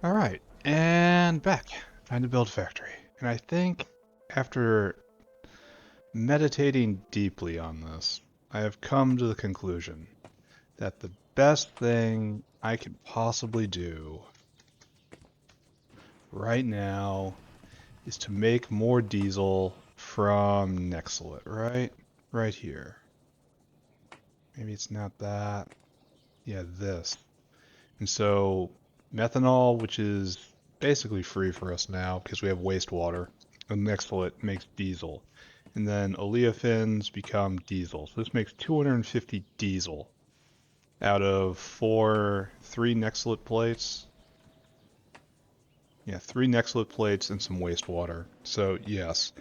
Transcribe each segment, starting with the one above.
Alright, and back. Time to build factory. And I think after meditating deeply on this, I have come to the conclusion that the best thing I could possibly do right now is to make more diesel from Nexelit, right? Right here. Maybe it's not that. Yeah, this. And so methanol, which is basically free for us now because we have wastewater, and Nextlit makes diesel. And then oleofins become diesel. So this makes 250 diesel out of three Nextlit plates. Yeah, three Nextlit plates and some wastewater. So yes,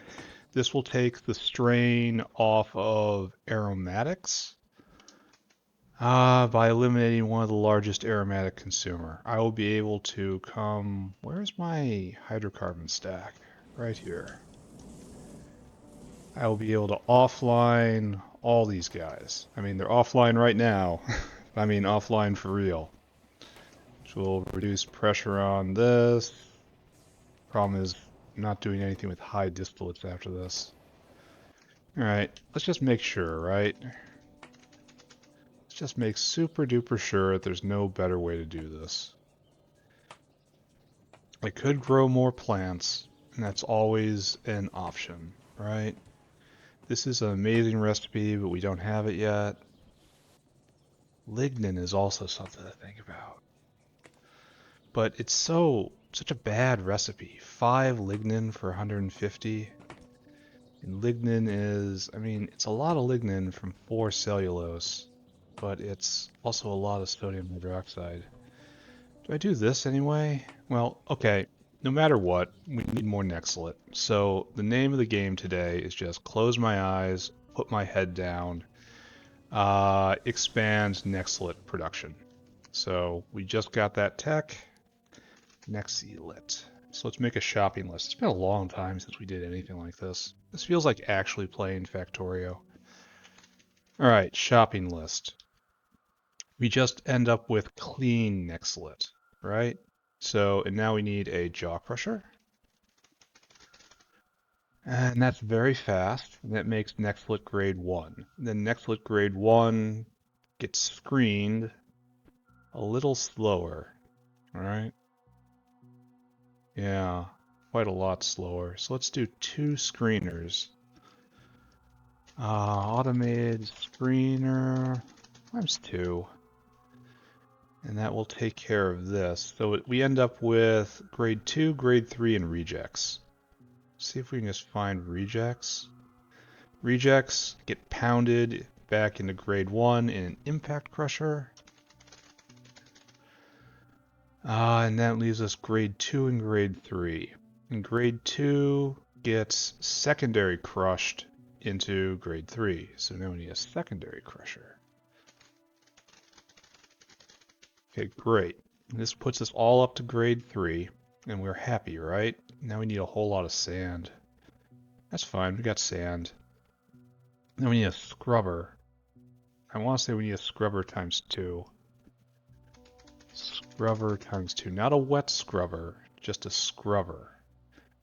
this will take the strain off of aromatics. By eliminating one of the largest aromatic consumer, I will be able to come. Where's my hydrocarbon stack? Right here. I will be able to offline all these guys. I mean, they're offline right now. I mean, offline for real. Which will reduce pressure on this. Problem is, I'm not doing anything with high distillates after this. Alright, let's just make sure, right? Let's just make super duper sure that there's no better way to do this. I could grow more plants, and that's always an option, right? This is an amazing recipe, but we don't have it yet. Lignin is also something to think about. But it's such a bad recipe. 5 lignin for 150. And lignin is, I mean, it's a lot of lignin from 4 cellulose, but it's also a lot of sodium hydroxide. Do I do this anyway? Well, okay. No matter what, we need more Nexelit. So the name of the game today is just close my eyes, put my head down, expand Nexelit production. So we just got that tech, Nexelit. So let's make a shopping list. It's been a long time since we did anything like this. This feels like actually playing Factorio. All right, shopping list. We just end up with clean Nexelit, right? So, and now we need a jaw crusher. And that's very fast. And that makes Nextlit grade 1. Then Nextlit grade 1 gets screened a little slower. Alright? Yeah, quite a lot slower. So let's do 2 screeners. Automated screener times 2. And that will take care of this. So we end up with grade 2, grade 3, and rejects. See if we can just find rejects. Rejects get pounded back into grade 1 in an impact crusher. And that leaves us grade 2 and grade 3. And grade 2 gets secondary crushed into grade 3. So now we need a secondary crusher. Okay, great. This puts us all up to grade 3, and we're happy, right? Now we need a whole lot of sand. That's fine, we got sand. Then we need a scrubber. I want to say we need a scrubber times 2. Scrubber times 2. Not a wet scrubber, just a scrubber.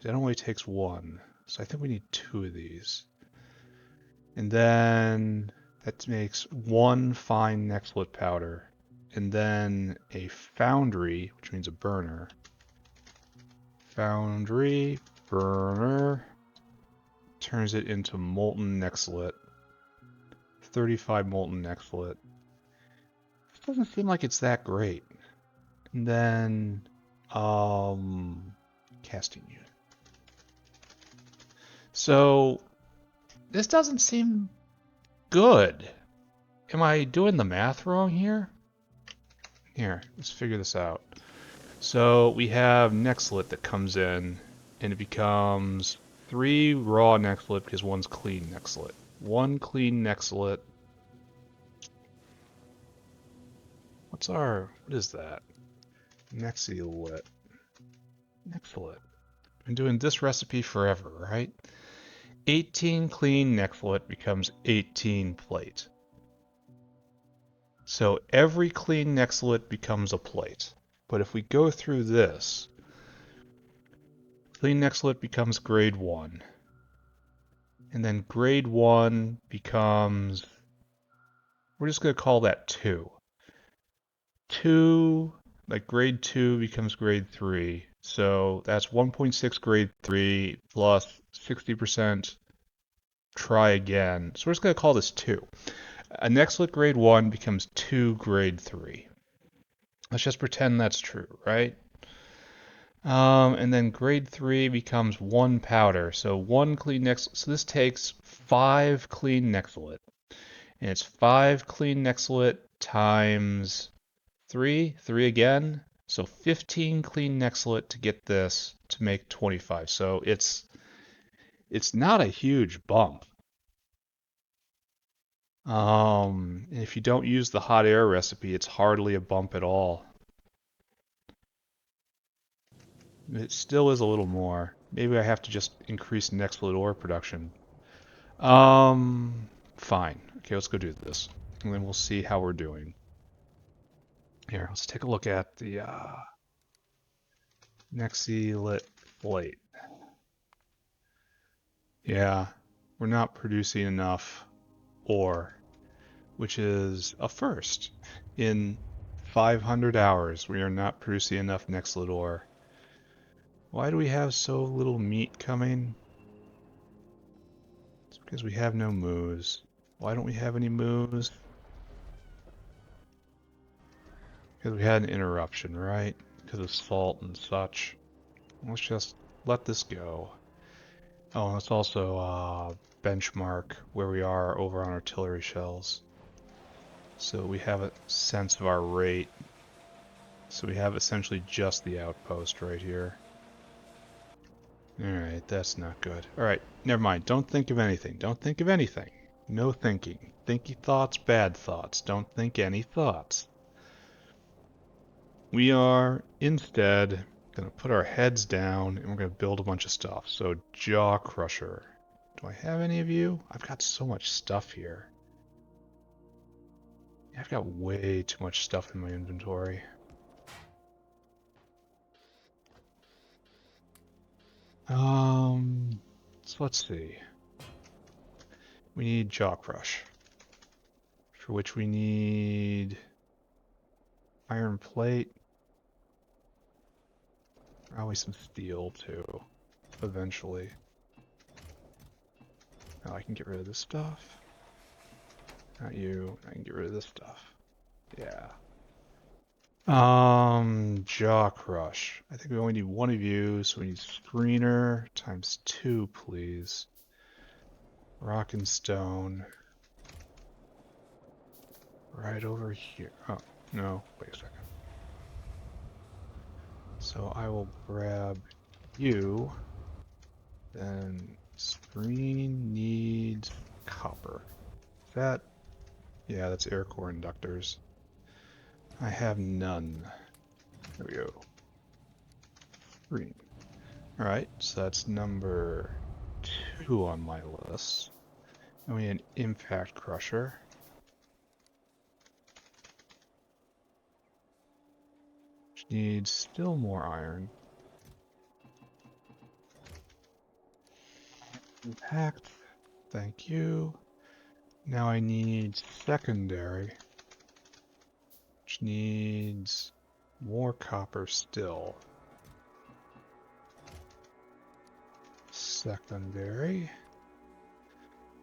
That only takes 1, so I think we need 2 of these. And then that makes 1 fine Nexelit powder. And then a foundry, which means a burner. Foundry, burner, turns it into molten Nexelit. 35 molten Nexelit. This doesn't seem like it's that great. And then, casting unit. So, this doesn't seem good. Am I doing the math wrong here? Here, let's figure this out. So we have Nexelit that comes in, and it becomes 3 raw Nexelit because 1's clean Nexelit. 1 clean Nexelit. What is that? Nexelit. Nexelit. I've been doing this recipe forever, right? 18 clean Nexelit becomes 18 plate. So every clean Nexelit becomes a plate. But if we go through this, clean Nexelit becomes grade 1. And then grade 1 becomes, we're just going to call that 2. 2, like grade 2 becomes grade 3. So that's 1.6 grade 3 plus 60% try again. So we're just going to call this 2. A Nexelit grade 1 becomes 2 grade 3. Let's just pretend that's true, right? And then grade 3 becomes 1 powder. So 1 clean Nexelit. So this takes 5 clean Nexelit. And it's 5 clean Nexelit times 3 again. So 15 clean Nexelit to get this to make 25. So it's not a huge bump. If you don't use the hot air recipe, it's hardly a bump at all. It still is a little more. Maybe I have to just increase Nexelit ore production. Fine. Okay, let's go do this. And then we'll see how we're doing. Here, let's take a look at the Nexelit plate. Yeah, we're not producing enough ore, which is a first. In 500 hours, we are not producing enough Nexelit ore. Why do we have so little meat coming? It's because we have no moose. Why don't we have any moose? Because we had an interruption, right? Because of salt and such. Let's just let this go. Oh, and let's also benchmark where we are over on artillery shells. So we have a sense of our rate. So we have essentially just the outpost right here. Alright, that's not good. Alright, never mind. Don't think of anything. Don't think of anything. No thinking. Thinky thoughts, bad thoughts. Don't think any thoughts. We are instead going to put our heads down and we're going to build a bunch of stuff. So, jaw crusher. Do I have any of you? I've got so much stuff here. I've got way too much stuff in my inventory. So let's see. We need jaw crush, for which we need iron plate. Probably some steel too, eventually. Now I can get rid of this stuff. Not you. I can get rid of this stuff. Yeah. Jaw crush. I think we only need one of you, so we need screener times 2, please. Rock and stone. Right over here. Oh, no. Wait a second. So I will grab you. Then screen needs copper. Is that? Yeah, that's air core inductors. I have none. There we go. Green. Alright, so that's number 2 on my list. And we need an impact crusher. Which needs still more iron. Impact. Thank you. Now I need secondary. Which needs more copper still. Secondary.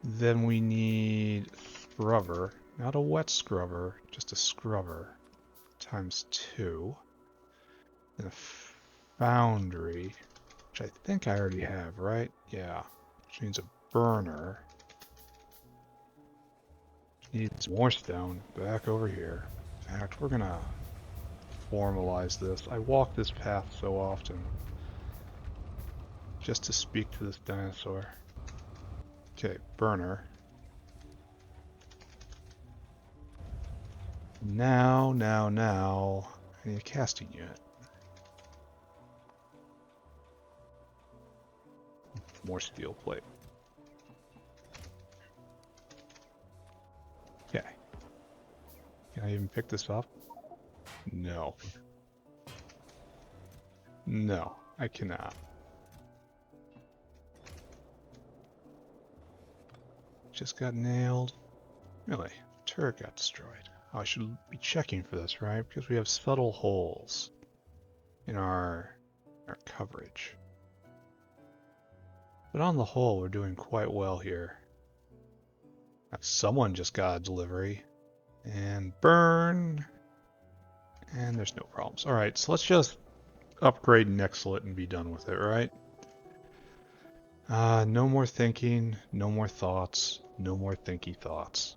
Then we need scrubber. Not a wet scrubber, just a scrubber. Times 2. Then a foundry, which I think I already have, right? Yeah. Which needs a burner. Which needs more stone. Back over here. In fact, we're gonna formalize this. I walk this path so often. Just to speak to this dinosaur. Okay, burner. Now, I need a casting unit. More steel plate. Okay. Can I even pick this up? No. No, I cannot. Just got nailed. Really? Turret got destroyed. Oh, I should be checking for this, right? Because we have subtle holes in our coverage. But on the whole, we're doing quite well here. Someone just got a delivery. And burn. And there's no problems. Alright, so let's just upgrade Nexelit and be done with it, right? No more thinking, no more thoughts, no more thinky thoughts.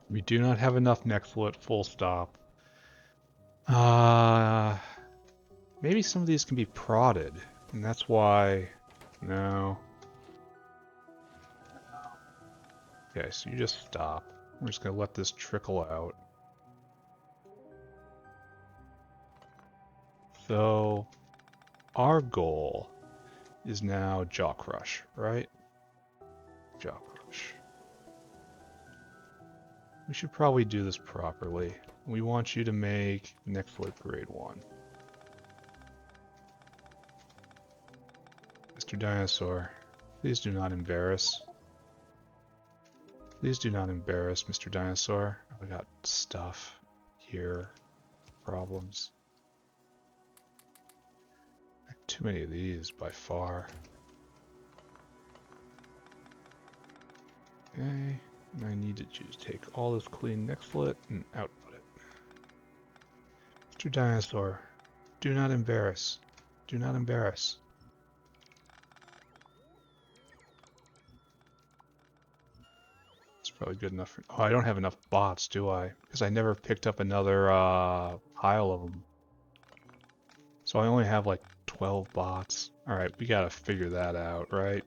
We do not have enough Nexelit, full stop. Maybe some of these can be prodded, and that's why... No. Okay, so you just stop. We're just gonna let this trickle out. So, our goal is now Jaw Crush, right? Jaw Crush. We should probably do this properly. We want you to make Nexelit grade 1. Mr. Dinosaur, please do not embarrass. Please do not embarrass Mr. Dinosaur. We got stuff here. Problems. Too many of these by far. Okay, and I need to take all this clean Nexelit and output it. Mr. Dinosaur, do not embarrass. Do not embarrass. It's probably good enough for... Oh, I don't have enough bots, do I? Because I never picked up another pile of them. So I only have like 12 bots. Alright, we gotta figure that out, right?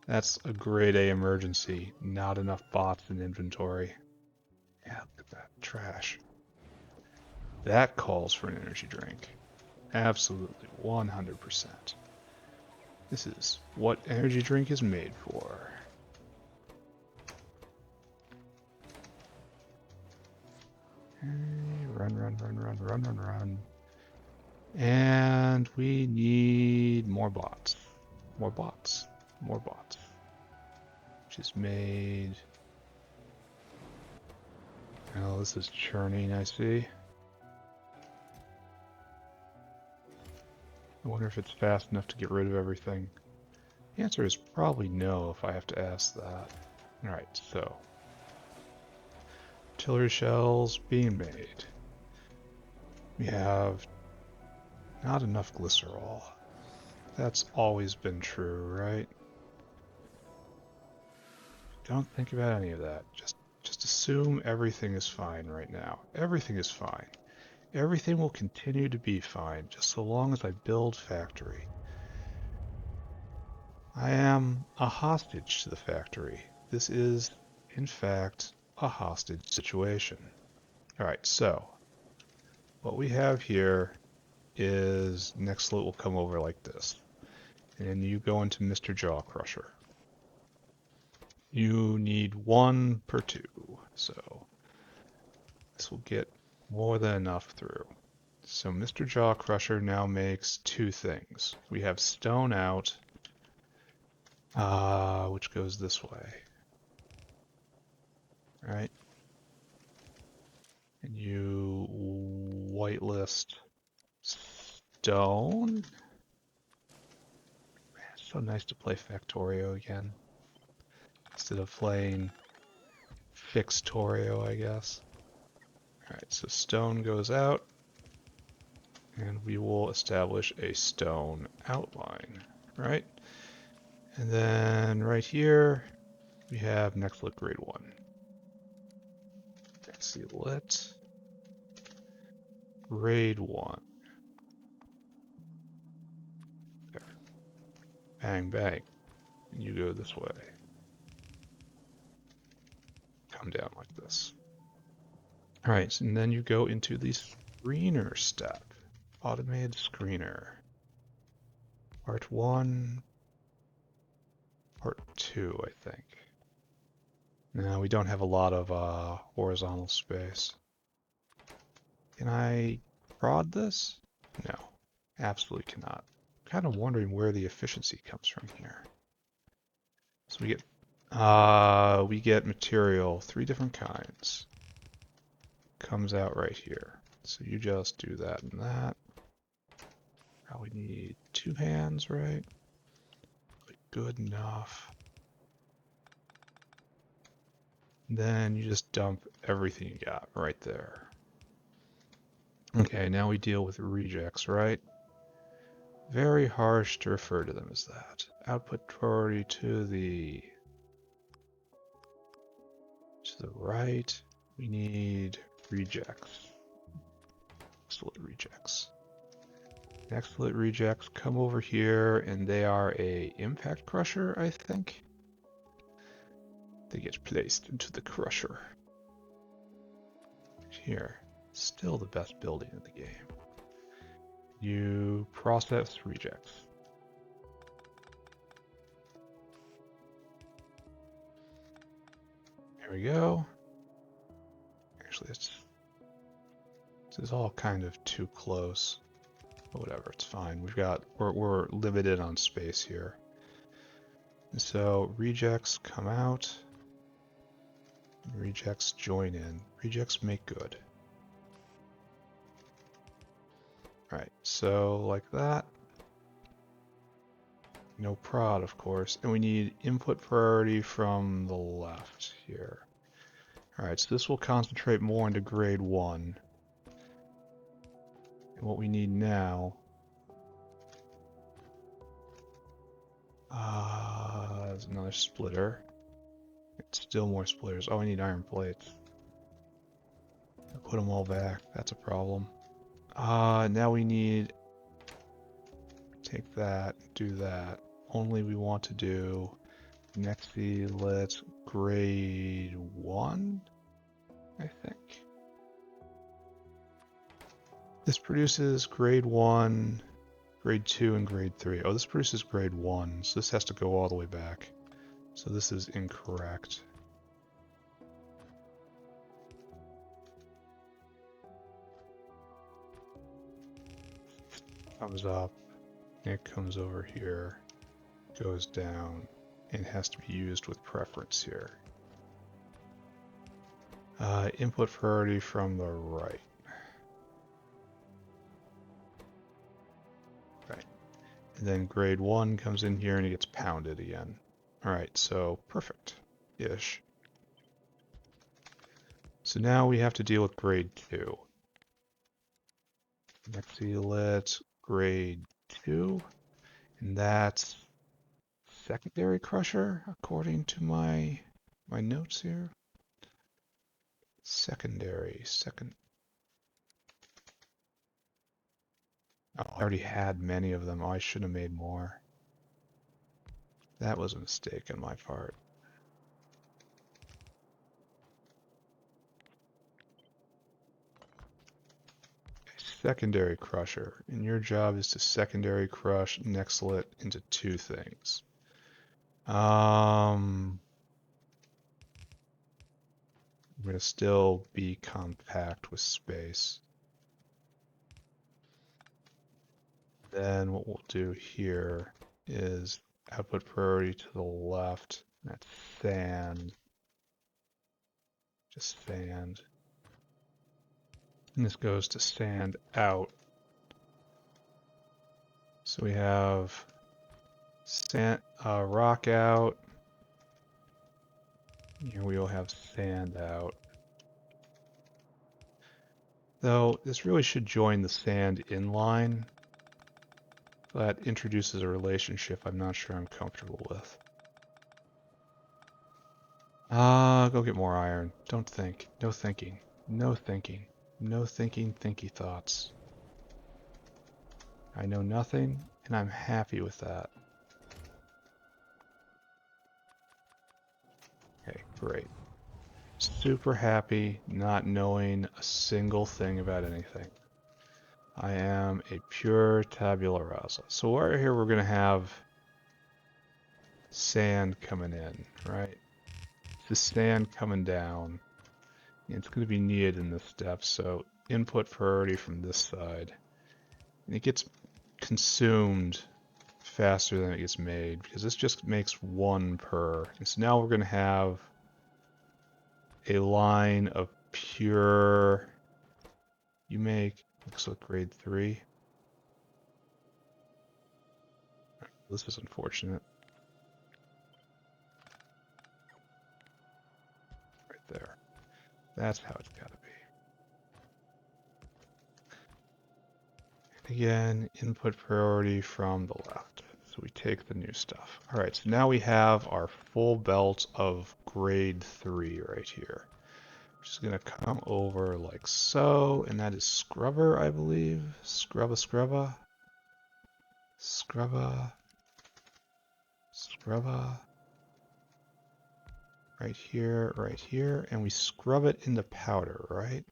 That's a grade A emergency. Not enough bots in inventory. Yeah, look at that. Trash. That calls for an energy drink. Absolutely. 100%. This is what energy drink is made for. Run, run, run, run, run, run, run. And we need more bots. More bots. More bots. Which is made... Oh, this is churning, I see. I wonder if it's fast enough to get rid of everything. The answer is probably no if I have to ask that. Alright, so... artillery shells being made. We have not enough glycerol. That's always been true, right? Don't think about any of that. Just assume everything is fine right now. Everything is fine. Everything will continue to be fine, just so long as I build Factory. I am a hostage to the factory. This is, in fact, a hostage situation. Alright, so what we have here is Nexelit will come over like this. And you go into Mr. Jaw Crusher. You need 1 per 2, so this will get more than enough through. So Mr. Jaw Crusher now makes 2 things. We have stone out, which goes this way. Right? And you whitelist stone. Man, it's so nice to play Factorio again. Instead of playing Fixtorio, I guess. Alright, so stone goes out. And we will establish a stone outline, right? And then right here, we have Nexelit grade 1. Nexelit grade 1. There. Bang, bang. And you go this way. Come down like this. Alright, and then you go into the screener step. Automated screener. Part 1. Part 2, I think. No, we don't have a lot of horizontal space. Can I prod this? No, absolutely cannot. Kind of wondering where the efficiency comes from here. So we get material, 3 different kinds. Comes out right here. So you just do that and that. Probably need 2 hands, right? Good enough. Then you just dump everything you got right there. Okay, now we deal with rejects, right? Very harsh to refer to them as that. Output priority to the right. We need rejects. Nexelit rejects. Nexelit rejects come over here, and they are a impact crusher, I think. They get placed into the crusher. Here, still the best building in the game. You process rejects. There we go. Actually, this is all kind of too close. But whatever, it's fine. We're limited on space here. And so rejects come out. Rejects join in. Rejects make good. Alright, so like that. No prod, of course. And we need input priority from the left here. Alright, so this will concentrate more into grade 1. And what we need now is another splitter. Still more splitters. Oh, I need iron plates. I'll put them all back. That's a problem. Now we need... Take that, do that. Only we want to do Nexelit grade 1, I think. This produces grade 1, grade 2, and grade 3. Oh, this produces grade 1, so this has to go all the way back. So this is incorrect. Comes up, it comes over here, goes down, and has to be used with preference here. Input priority from the right. Right. And then grade 1 comes in here and it gets pounded again. Alright, so perfect-ish. So now we have to deal with grade 2. Nexelit grade 2, and that's secondary crusher according to my notes here. Second. Oh, I already had many of them. Oh, I should have made more. That was a mistake on my part. Secondary crusher, and your job is to secondary crush Nexelit into 2 things. I'm going to still be compact with space. Then what we'll do here is output priority to the left. That's sand. Just sand. And this goes to sand out. So we have sand, rock out. Here we will have sand out. Though this really should join the sand inline. That introduces a relationship I'm not sure I'm comfortable with. Go get more iron. Don't think. No thinking. No thinking. No thinking, thinky thoughts. I know nothing, and I'm happy with that. Okay, great. Super happy not knowing a single thing about anything. I am a pure tabula rasa. So right here we're going to have sand coming in, right? The sand coming down. It's going to be needed in this step, so input priority from this side. And it gets consumed faster than it gets made because this just makes one per. And so now we're going to have a line of pure. You make, looks like grade 3. This is unfortunate. Right there. That's how it's got to be. Again, input priority from the left. So we take the new stuff. All right, so now we have our full belt of grade 3 right here. Just gonna come over like so, and that is scrubber, I believe. Scrubba, scrubba. Scrubba. Scrubba. Right here, and we scrub it into powder, right?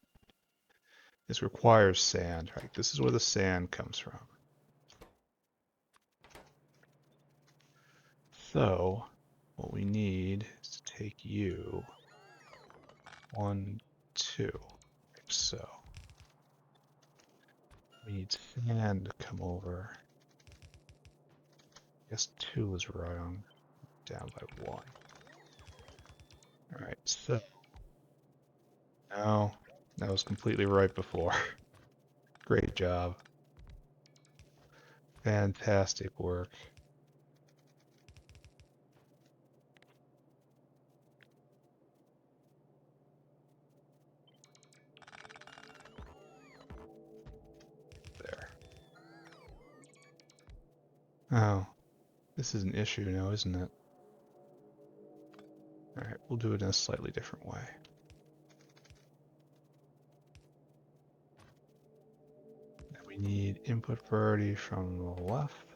This requires sand, right? This is where the sand comes from. So, what we need is to take you, 1, 2, like so. We need sand to come over. I guess 2 is wrong, down by 1. Alright, so no, that was completely right before. Great job. Fantastic work. There. Oh, this is an issue now, isn't it? Alright, we'll do it in a slightly different way. We need input priority from the left.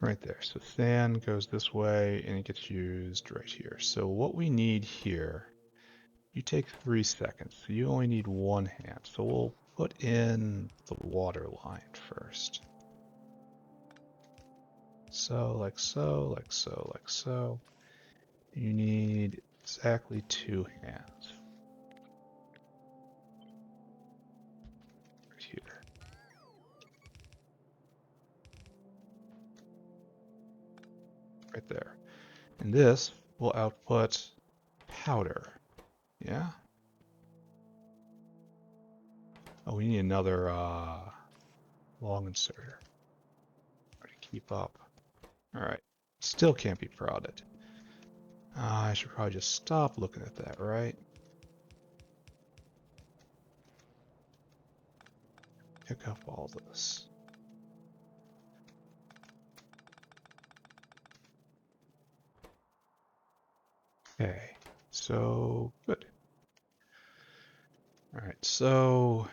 Right there. So sand goes this way and it gets used right here. So what we need here, you take 3 seconds. So you only need 1 hand. So we'll put in the water line first. So, like so, like so, like so. You need exactly 2 hands. Right here. Right there. And this will output powder. Yeah? Oh, we need another long inserter. To keep up. Alright. Still can't be prodded. I should probably just stop looking at that, right? Pick up all this. Okay, so good. Alright, so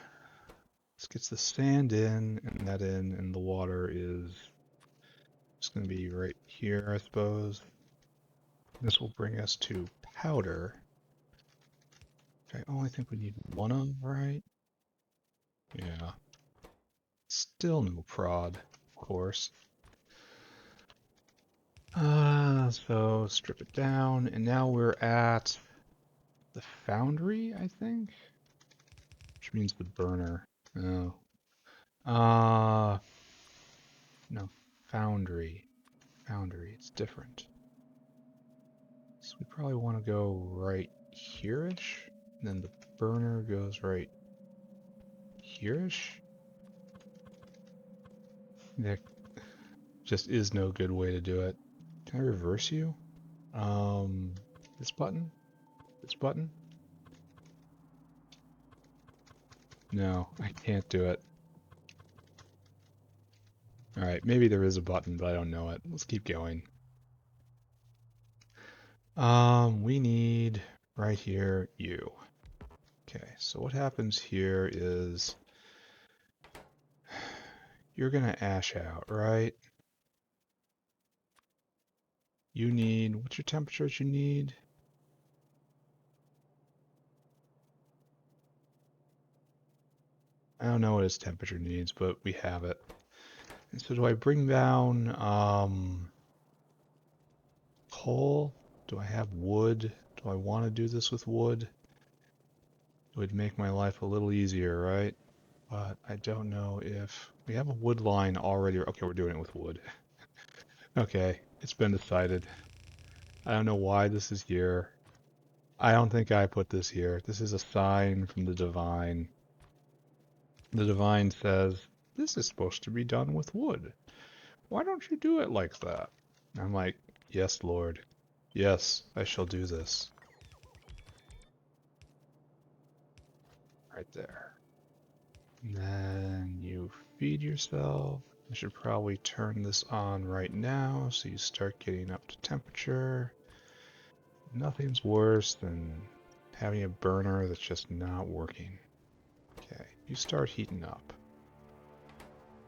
let's get the sand in and that in, and the water is just going to be right here, I suppose. This will bring us to powder. I only think we need 1 of, right? Yeah. Still no prod, of course. So strip it down, and now we're at the Foundry, I think? Which means the burner. Oh. No, Foundry. Foundry, it's different. So we probably want to go right here-ish, and then the burner goes right here-ish. There just is no good way to do it. Can I reverse you? This button? This button? No, I can't do it. Alright, maybe there is a button, but I don't know it. Let's keep going. We need right here, you. Okay, so what happens here is you're gonna ash out, right? You need, what's your temperatures you need? I don't know what his temperature needs, but we have it. And so do I bring down coal? Do I have wood? Do I want to do this with wood? It would make my life a little easier, right? But I don't know if we have a wood line already. Okay, we're doing it with wood. Okay, it's been decided. I don't know why this is here. I don't think I put this here. This is a sign from the divine. The divine says, this is supposed to be done with wood. Why don't you do it like that? I'm like, yes, Lord. Yes, I shall do this. Right there. And then you feed yourself. I should probably turn this on right now so you start getting up to temperature. Nothing's worse than having a burner that's just not working. Okay, you start heating up.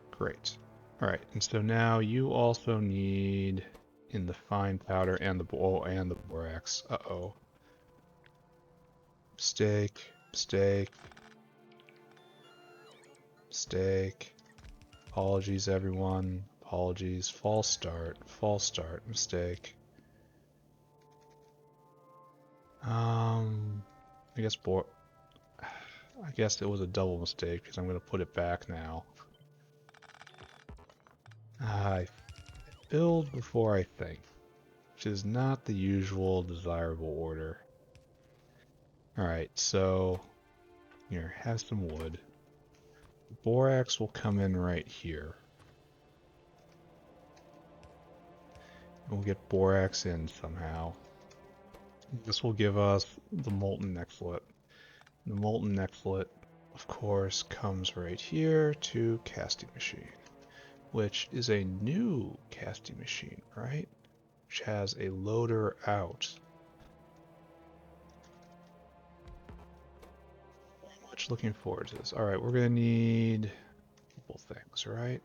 Great. Alright, and so now you also need in the fine powder and the borax. Uh-oh. Mistake, mistake, mistake. Apologies, everyone. Apologies. False start, mistake. I guess it was a double mistake because I'm going to put it back now. I build before I think, which is not the usual desirable order. Alright, so here, have some wood. Borax will come in right here. We'll get borax in somehow. This will give us the molten nexelit. The molten nexelit, of course, comes right here to casting machine, which is a new casting machine, right? Which has a loader out. Very much looking forward to this. Alright, we're going to need a couple things, right?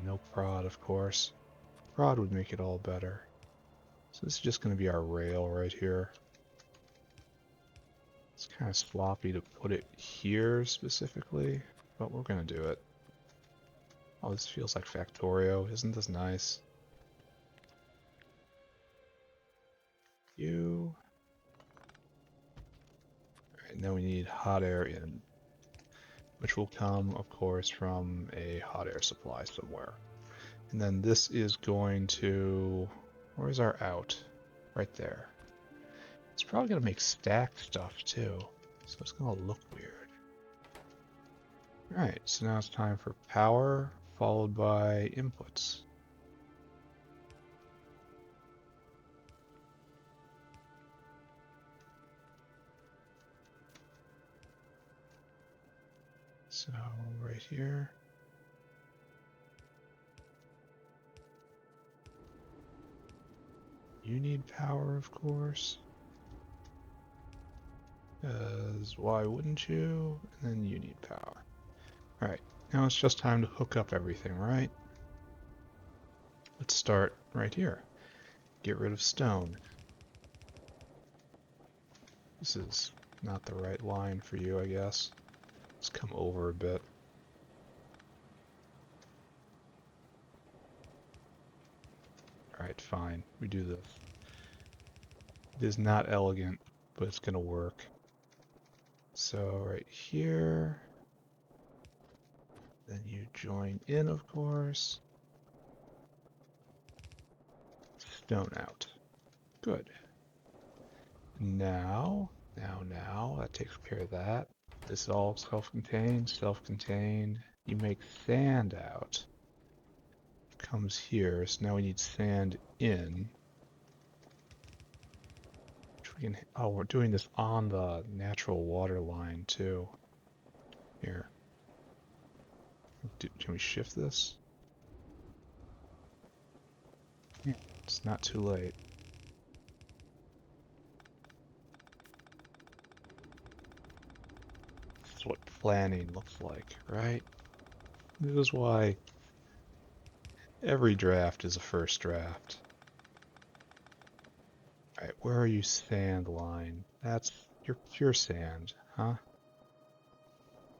No prod, of course. Prod would make it all better. So this is just going to be our rail right here. It's kind of sloppy to put it here specifically, but we're going to do it. Oh, this feels like Factorio. Isn't this nice? You. Alright, now we need hot air in, which will come, of course, from a hot air supply somewhere. And then this is going to... Where's our out? Right there. It's probably going to make stacked stuff too, so it's going to look weird. Alright, so now it's time for power, followed by inputs. So, right here. You need power, of course. Because why wouldn't you? And then you need power. Alright, now it's just time to hook up everything, right? Let's start right here. Get rid of stone. This is not the right line for you, I guess. Let's come over a bit. Alright, fine. We do this. It is not elegant, but it's gonna work. So right here. Then you join in, of course. Stone out. Good. Now, that takes care of that. This is all self-contained, self-contained. You make sand out. Comes here, so now we need sand in. Which we can, oh, we're doing this on the natural water line too. Here. Can we shift this? Yeah, it's not too late. This is what planning looks like, right? This is why every draft is a first draft. Alright, where are you, sand line? That's your pure sand, huh?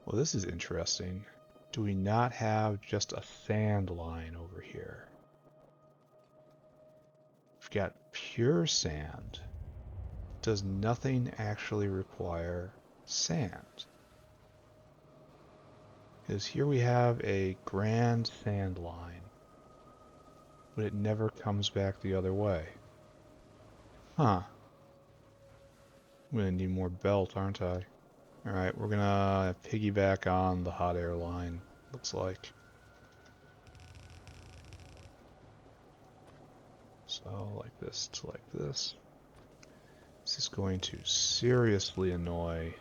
Well, this is interesting. Do we not have just a sand line over here? We've got pure sand. does nothing actually require sand? Because here we have a grand sand line, but it never comes back the other way. Huh. I'm gonna need more belt, aren't I? Alright, we're gonna piggyback on the hot air line, looks like. So, like this to like this. This is going to seriously annoy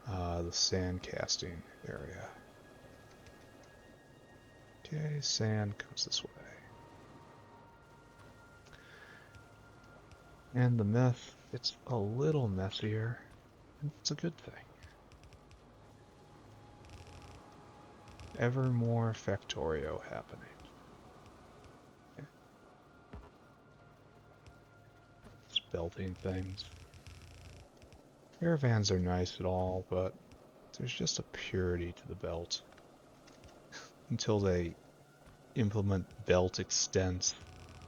the sand casting area. Okay, sand comes this way. And the meth, it's a little messier, and it's a good thing. Ever more Factorio happening. Okay. It's belting things. Caravans are nice at all, but there's just a purity to the belt. Until they implement belt extents,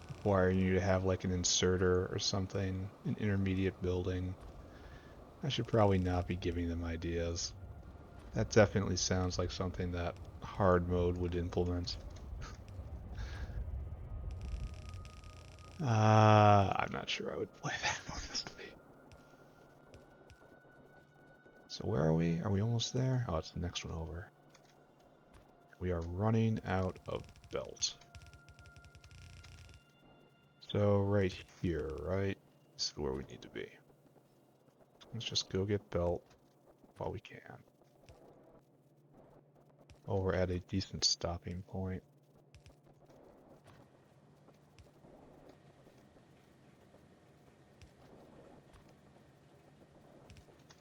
requiring you to have like an inserter or something, an intermediate building. I should probably not be giving them ideas. That definitely sounds like something that hard mode would implement. I'm not sure I would play that honestly. So where are we? Are we almost there? Oh, it's the next one over. We are running out of belt. So right here, right? This is where we need to be. Let's just go get belt while we can. Oh, we're at a decent stopping point.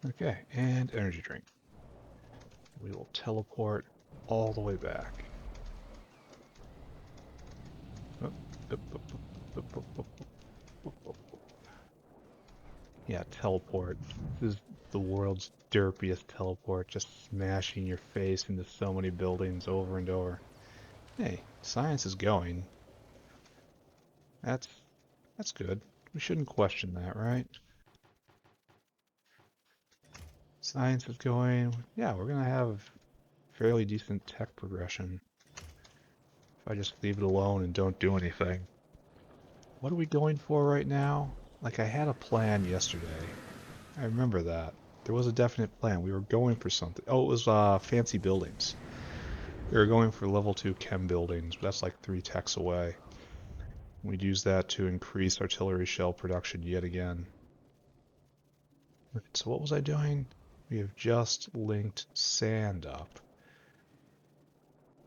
Okay, and energy drink. We will teleport all the way back. Yeah, teleport. This is the world's derpiest teleport, just smashing your face into so many buildings over and over. Hey, science is going. That's good. We shouldn't question that, right? Science is going. Yeah, we're gonna have fairly decent tech progression if I just leave it alone and don't do anything. What are we going for right now? Like, I had a plan yesterday. I remember that. There was a definite plan. We were going for something. Oh, it was fancy buildings. We were going for level 2 chem buildings, but that's like 3 techs away. We'd use that to increase artillery shell production yet again. So what was I doing? We have just linked sand up.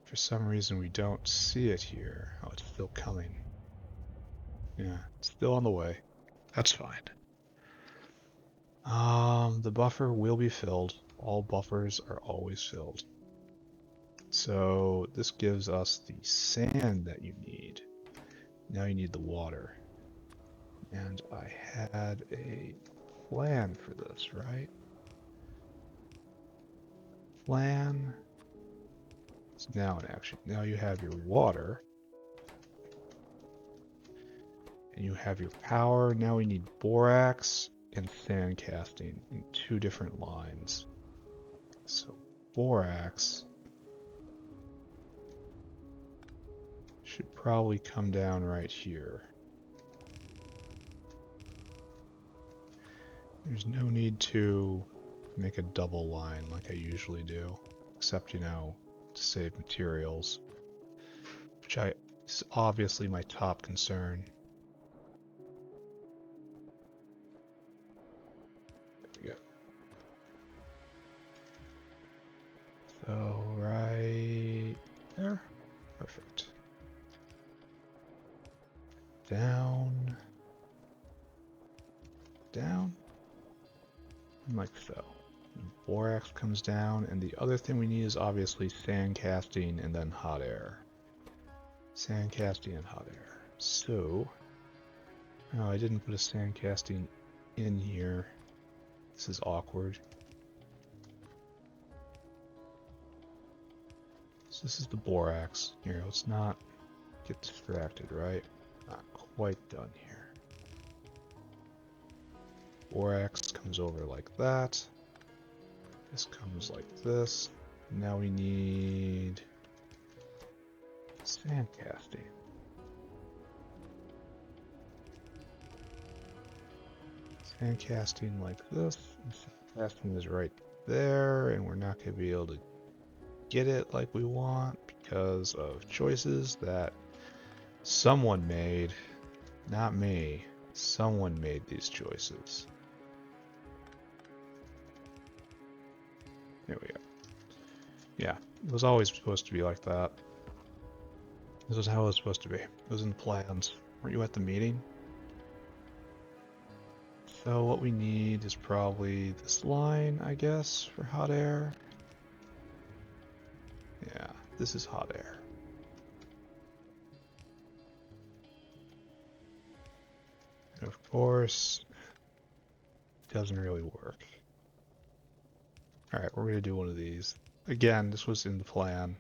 For some reason we don't see it here. Oh, it's still coming. Yeah, it's still on the way. That's fine. The buffer will be filled. All buffers are always filled. So this gives us the sand that you need. Now you need the water. And I had a plan for this, right? Plan is now in action. Now you have your water. And you have your power. Now we need borax and sand casting in 2 different lines. So borax should probably come down right here. There's no need to make a double line like I usually do, except, you know, to save materials, which is obviously my top concern. There we go. So right there, perfect. Down, down, like so. Borax comes down, and the other thing we need is obviously sand casting and then hot air. Sand casting and hot air. So, oh, I didn't put a sand casting in here. This is awkward. So this is the borax. Here, let's not get distracted, right? Not quite done here. borax comes over like that. This comes like this. Now we need sand casting. Sand casting like this. Sand casting is right there, and we're not going to be able to get it like we want because of choices that someone made, not me. Someone made these choices. There we go. Yeah, it was always supposed to be like that. This is how it was supposed to be. It was in the plans. Weren't you at the meeting? So what we need is probably this line, I guess, for hot air. Yeah, this is hot air. And of course, it doesn't really work. Alright, we're going to do one of these. Again, this was in the plan.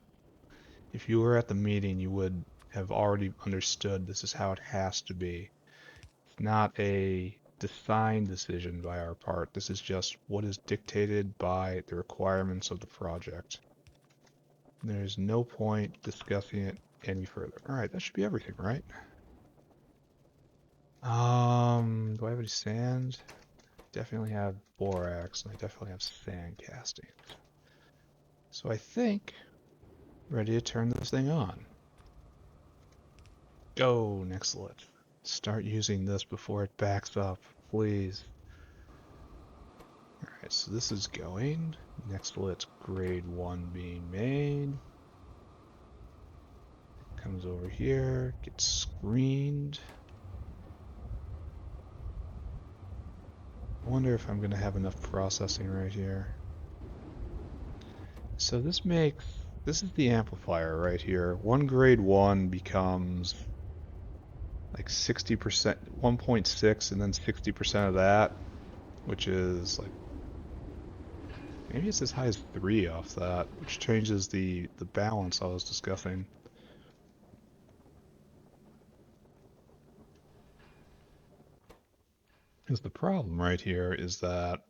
If you were at the meeting, you would have already understood this is how it has to be. It's not a design decision by our part. This is just what is dictated by the requirements of the project. There's no point discussing it any further. Alright, that should be everything, right? Do I have any sand? Definitely have borax, and I definitely have sand casting. So I think ready to turn this thing on. Go, Nexelit. Start using this before it backs up, please. Alright, so this is going. Nexelit's grade 1 being made. Comes over here, gets screened. I wonder if I'm going to have enough processing right here. So this is the amplifier right here. One grade 1 becomes like 60%, 1.6, and then 60% of that, which is like, maybe it's as high as 3 off that, which changes the balance I was discussing. Because the problem right here is that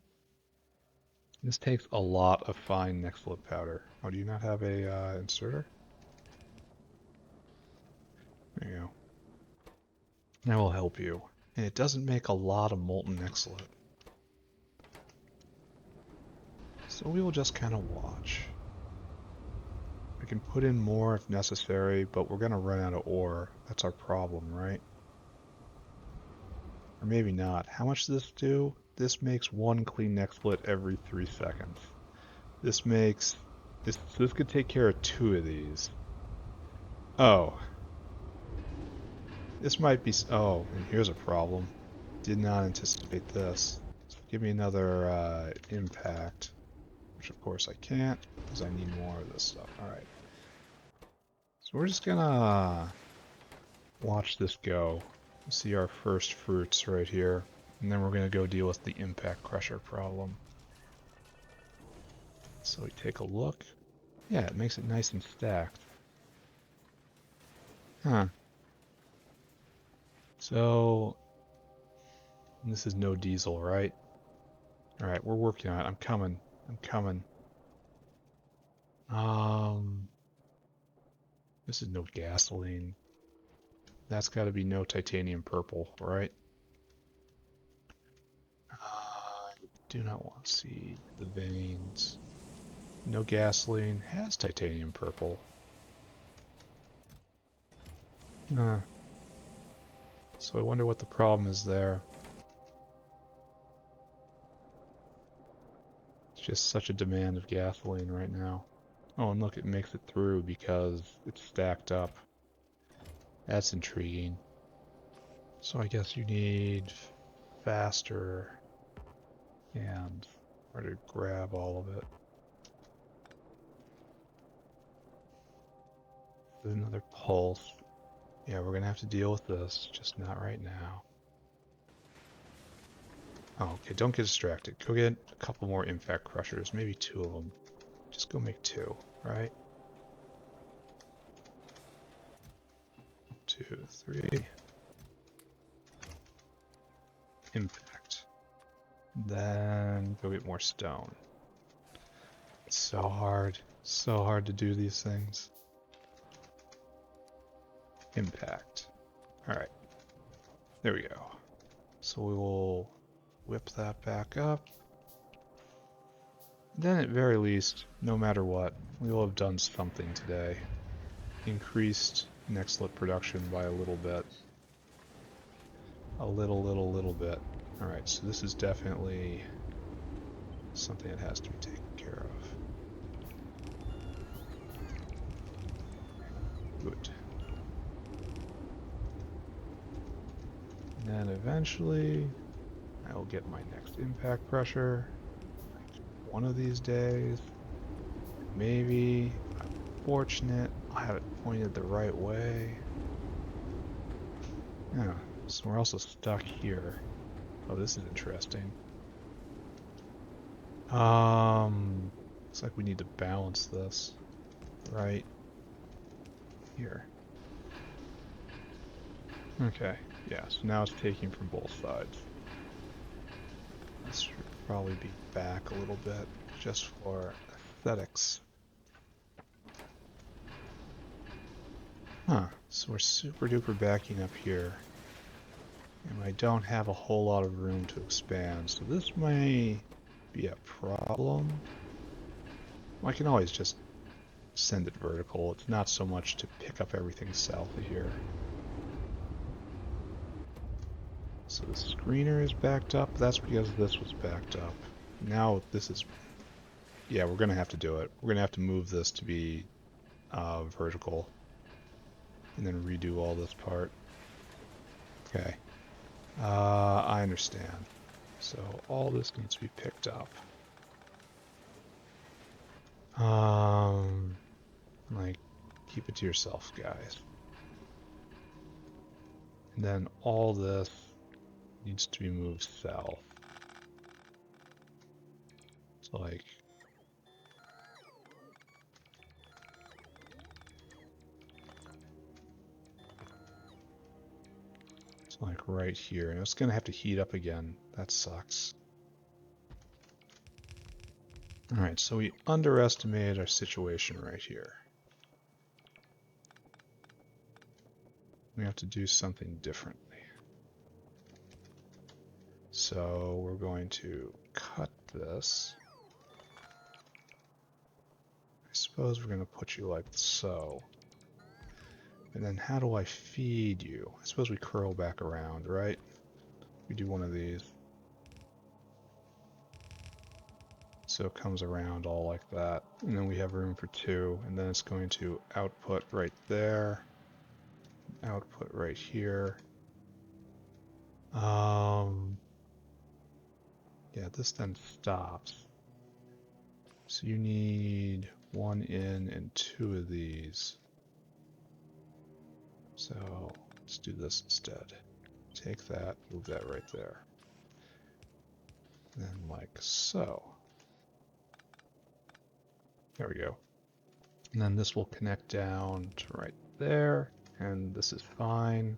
this takes a lot of fine Nexelit powder. Oh, do you not have a inserter? There you go. That will help you. And it doesn't make a lot of molten Nexelit. So we will just kind of watch. I can put in more if necessary, but we're going to run out of ore. That's our problem, right? Or maybe not. How much does this do? This makes 1 clean Nexelit every 3 seconds. This could take care of 2 of these. Oh. This might be... Oh, and here's a problem. Did not anticipate this. So give me another impact. Which of course I can't, because I need more of this stuff. Alright. So we're just gonna watch this go. See our first fruits right here. And then we're gonna go deal with the impact crusher problem. So we take a look. Yeah, it makes it nice and stacked. Huh. So, this is no diesel, right? Alright, we're working on it. I'm coming. I'm coming. This is no gasoline. That's got to be no titanium purple, right? I do not want to see the veins. No gasoline. Has titanium purple. So I wonder what the problem is there. It's just such a demand of gasoline right now. Oh, and look, it makes it through because it's stacked up. That's intriguing. So I guess you need faster and try to grab all of it. There's another pulse. Yeah, we're gonna have to deal with this, just not right now. Oh, okay, don't get distracted. Go get a couple more impact crushers, maybe 2 of them. Just go make 2, right? 2, 3. Impact. Then go get more stone. It's so hard to do these things. Impact. Alright, there we go. So we will whip that back up. Then at very least, no matter what, we will have done something today. Increased Nexelit production by a little bit. A little bit. Alright, so this is definitely something that has to be taken care of. Good. And then eventually, I will get my next impact pressure. One of these days. Maybe, if I'm fortunate, I'll have it pointed the right way. Yeah, so we're also stuck here. Oh, this is interesting. Looks like we need to balance this right here. Okay, yeah, so now it's taking from both sides. This should probably be back a little bit, just for aesthetics. Huh, so we're super duper backing up here. And I don't have a whole lot of room to expand, so this may be a problem. Well, I can always just send it vertical. It's not so much to pick up everything south of here. So the screener is backed up. That's because this was backed up. Now this is... Yeah, we're going to have to do it. We're going to have to move this to be vertical. And then redo all this part. Okay. I understand. So all this needs to be picked up. Like, keep it to yourself, guys. And then all this needs to be moved south. So like... It's like right here. And it's going to have to heat up again. That sucks. Alright, so we underestimated our situation right here. We have to do something differently. So we're going to cut this. I suppose we're going to put you like so. And then how do I feed you? I suppose we curl back around, right? We do one of these. So it comes around all like that. And then we have room for two. And then it's going to output right there. Output right here. Yeah, this then stops. So you need one in and two of these. So let's do this instead. Take that, move that right there. And then like so. There we go. And then this will connect down to right there. And this is fine.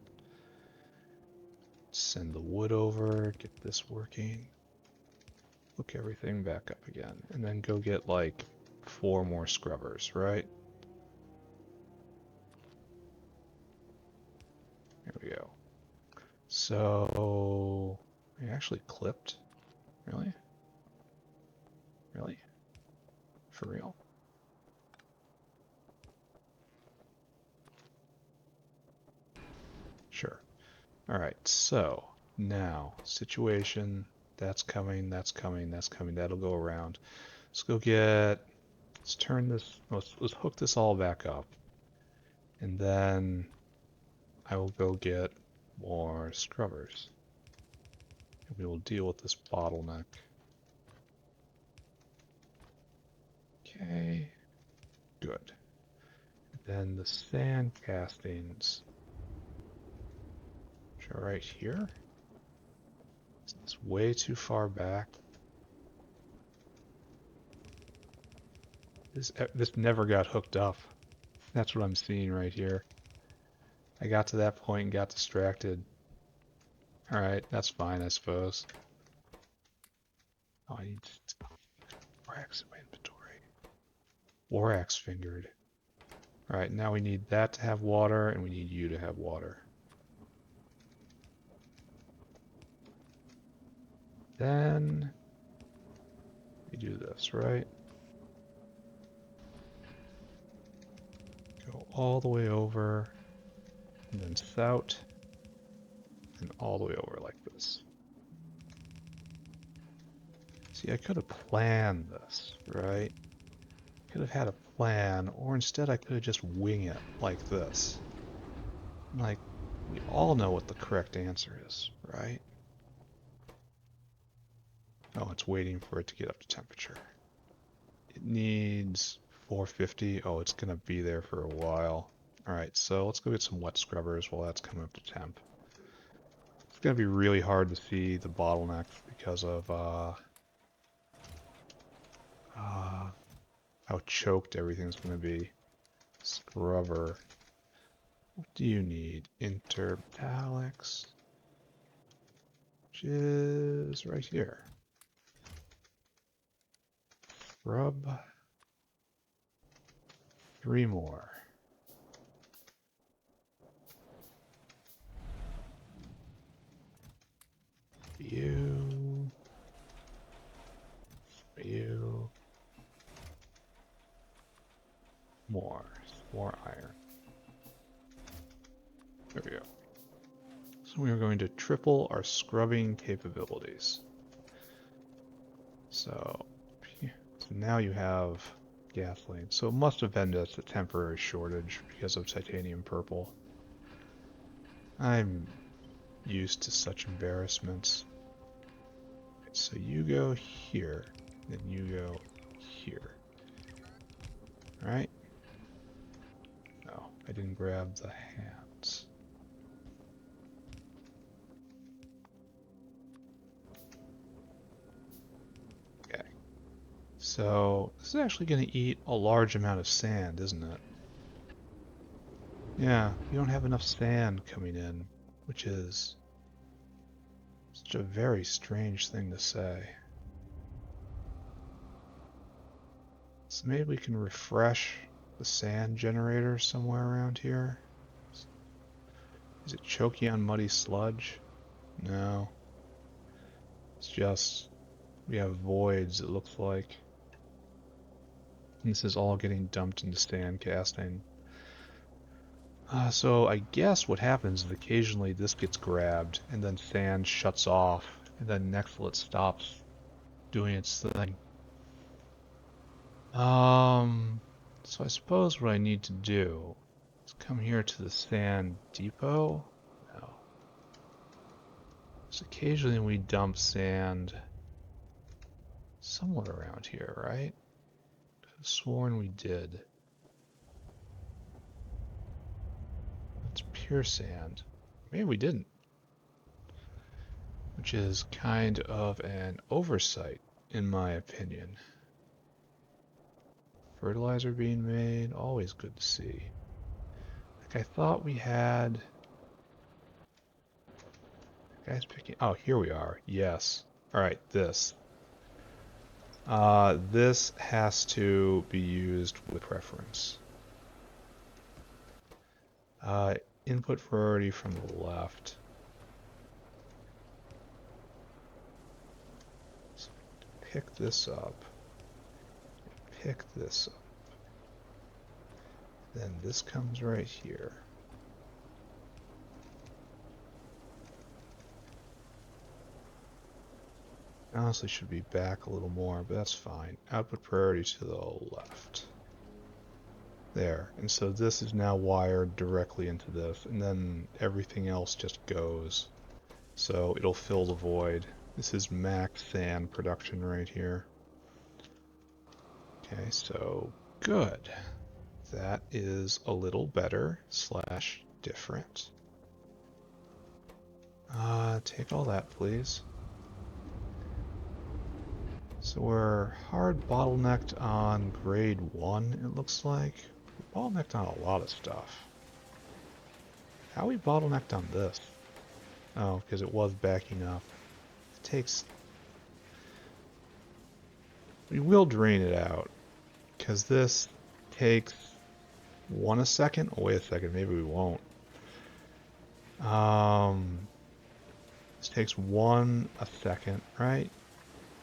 Send the wood over, get this working. Hook everything back up again. And then go get like 4 more scrubbers, right? There we go. So, I actually clipped. Really? Really? For real? Sure. Alright, so now, situation, that's coming, that's coming, that's coming, that'll go around. Let's go get, let's turn this, let's hook this all back up. And then I will go get more scrubbers. And we will deal with this bottleneck. Okay, good. Then the sand castings. Right here? Is this way too far back? This never got hooked up. That's what I'm seeing right here. I got to that point and got distracted. Alright, that's fine, I suppose. Oh, I need borax in my inventory. Borax fingered. Alright, now we need that to have water, and we need you to have water. Then we do this, right? Go all the way over, and then south, and all the way over like this. See, I could have planned this, right? Could have had a plan, or instead I could have just wing it like this. Like, we all know what the correct answer is, right? Oh, it's waiting for it to get up to temperature. It needs 450. Oh, it's going to be there for a while. Alright, so let's go get some wet scrubbers while that's coming up to temp. It's going to be really hard to see the bottleneck because of how choked everything's going to be. Scrubber. What do you need? Intermetallics. Which is right here. Scrub. 3 more. You. You. More iron. There we go. So we are going to triple our scrubbing capabilities. So now you have gasoline. So it must have been just a temporary shortage because of titanium purple. I'm used to such embarrassments. So you go here, then you go here. Alright? No, I didn't grab the hands. Okay. So this is actually going to eat a large amount of sand, isn't it? Yeah, you don't have enough sand coming in, which is such a very strange thing to say. So maybe we can refresh the sand generator somewhere around here. Is it choky on muddy sludge? No. It's just we have voids, it looks like. And this is all getting dumped into sand casting. So I guess what happens is occasionally this gets grabbed and then sand shuts off and then Nexelit stops doing its thing. So I suppose what I need to do is come here to the sand depot. No. So occasionally we dump sand somewhere around here, right? I've sworn we did. It's pure sand. Maybe we didn't. Which is kind of an oversight, in my opinion. Fertilizer being made, always good to see. Like I thought we had... Guys picking... Oh, here we are. Yes. Alright, this. This has to be used with preference. Input priority from the left. So pick this up. Pick this up. Then this comes right here. Honestly should be back a little more, but that's fine. Output priority to the left. There. And so this is now wired directly into this, and then everything else just goes. So it'll fill the void. This is max sand production right here. Okay, so good. That is a little better slash different. Take all that, please. So we're hard bottlenecked on grade 1, it looks like. We're bottlenecked on a lot of stuff. How are we bottlenecked on this? Oh, because it was backing up. It takes... We will drain it out, because this takes 1 a second. Oh, wait a second, maybe we won't. This takes 1 a second, right?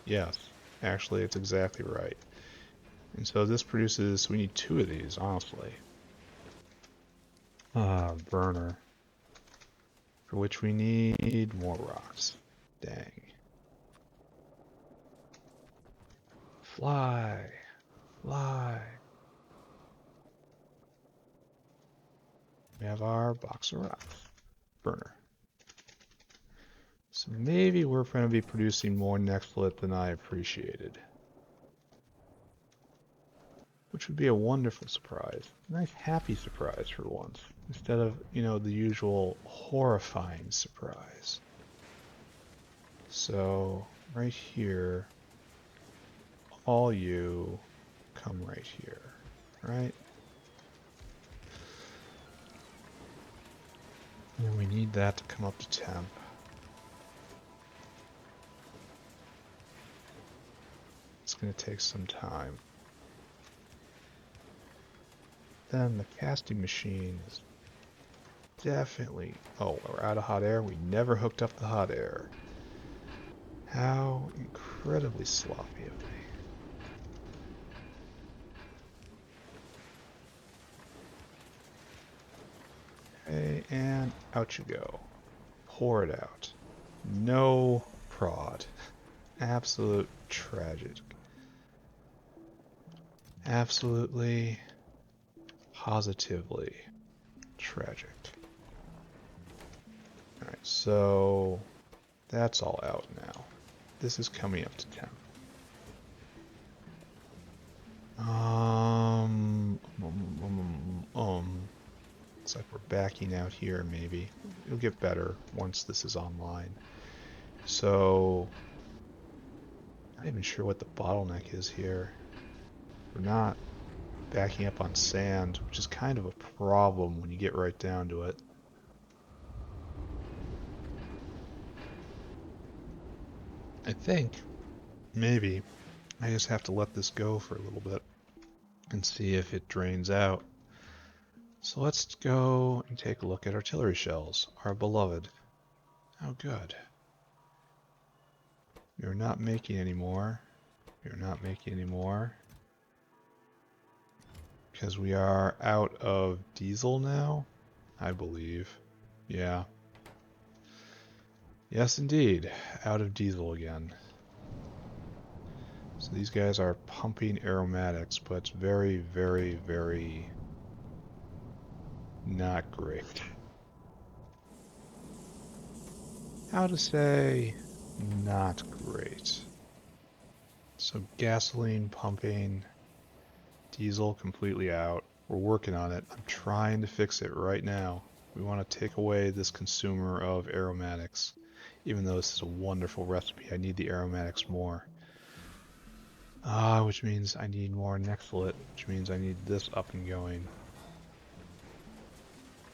Yes, actually it's exactly right. And so this produces, we need 2 of these, honestly. Burner. For which we need more rocks. Dang. Fly. Fly. We have our box of rocks. Burner. So maybe we're going to be producing more Nexelit than I appreciated. Which would be a wonderful surprise. A nice happy surprise for once. Instead of, you know, the usual horrifying surprise. So, right here, all you come right here, right? And we need that to come up to temp. It's going to take some time. Then the casting machine is definitely... Oh, we're out of hot air. We never hooked up the hot air. How incredibly sloppy of me. Okay, and out you go. Pour it out. No prod. Absolute tragic. Absolutely, positively tragic. Alright, so that's all out now. This is coming up to 10. Looks like we're backing out here, maybe. It'll get better once this is online. So, I'm not even sure what the bottleneck is here. We're not backing up on sand, which is kind of a problem when you get right down to it. I think, maybe, I just have to let this go for a little bit and see if it drains out. So let's go and take a look at artillery shells, our beloved. Oh, good. You're not making any more. You're not making any more. Because we are out of diesel now, I believe. Yeah. Yes, indeed. Out of diesel again. So these guys are pumping aromatics, but it's very, very, very not great. How to say not great. So gasoline pumping, diesel completely out. We're working on it. I'm trying to fix it right now. We want to take away this consumer of aromatics. Even though this is a wonderful recipe, I need the aromatics more. Which means I need more Nexelit, which means I need this up and going.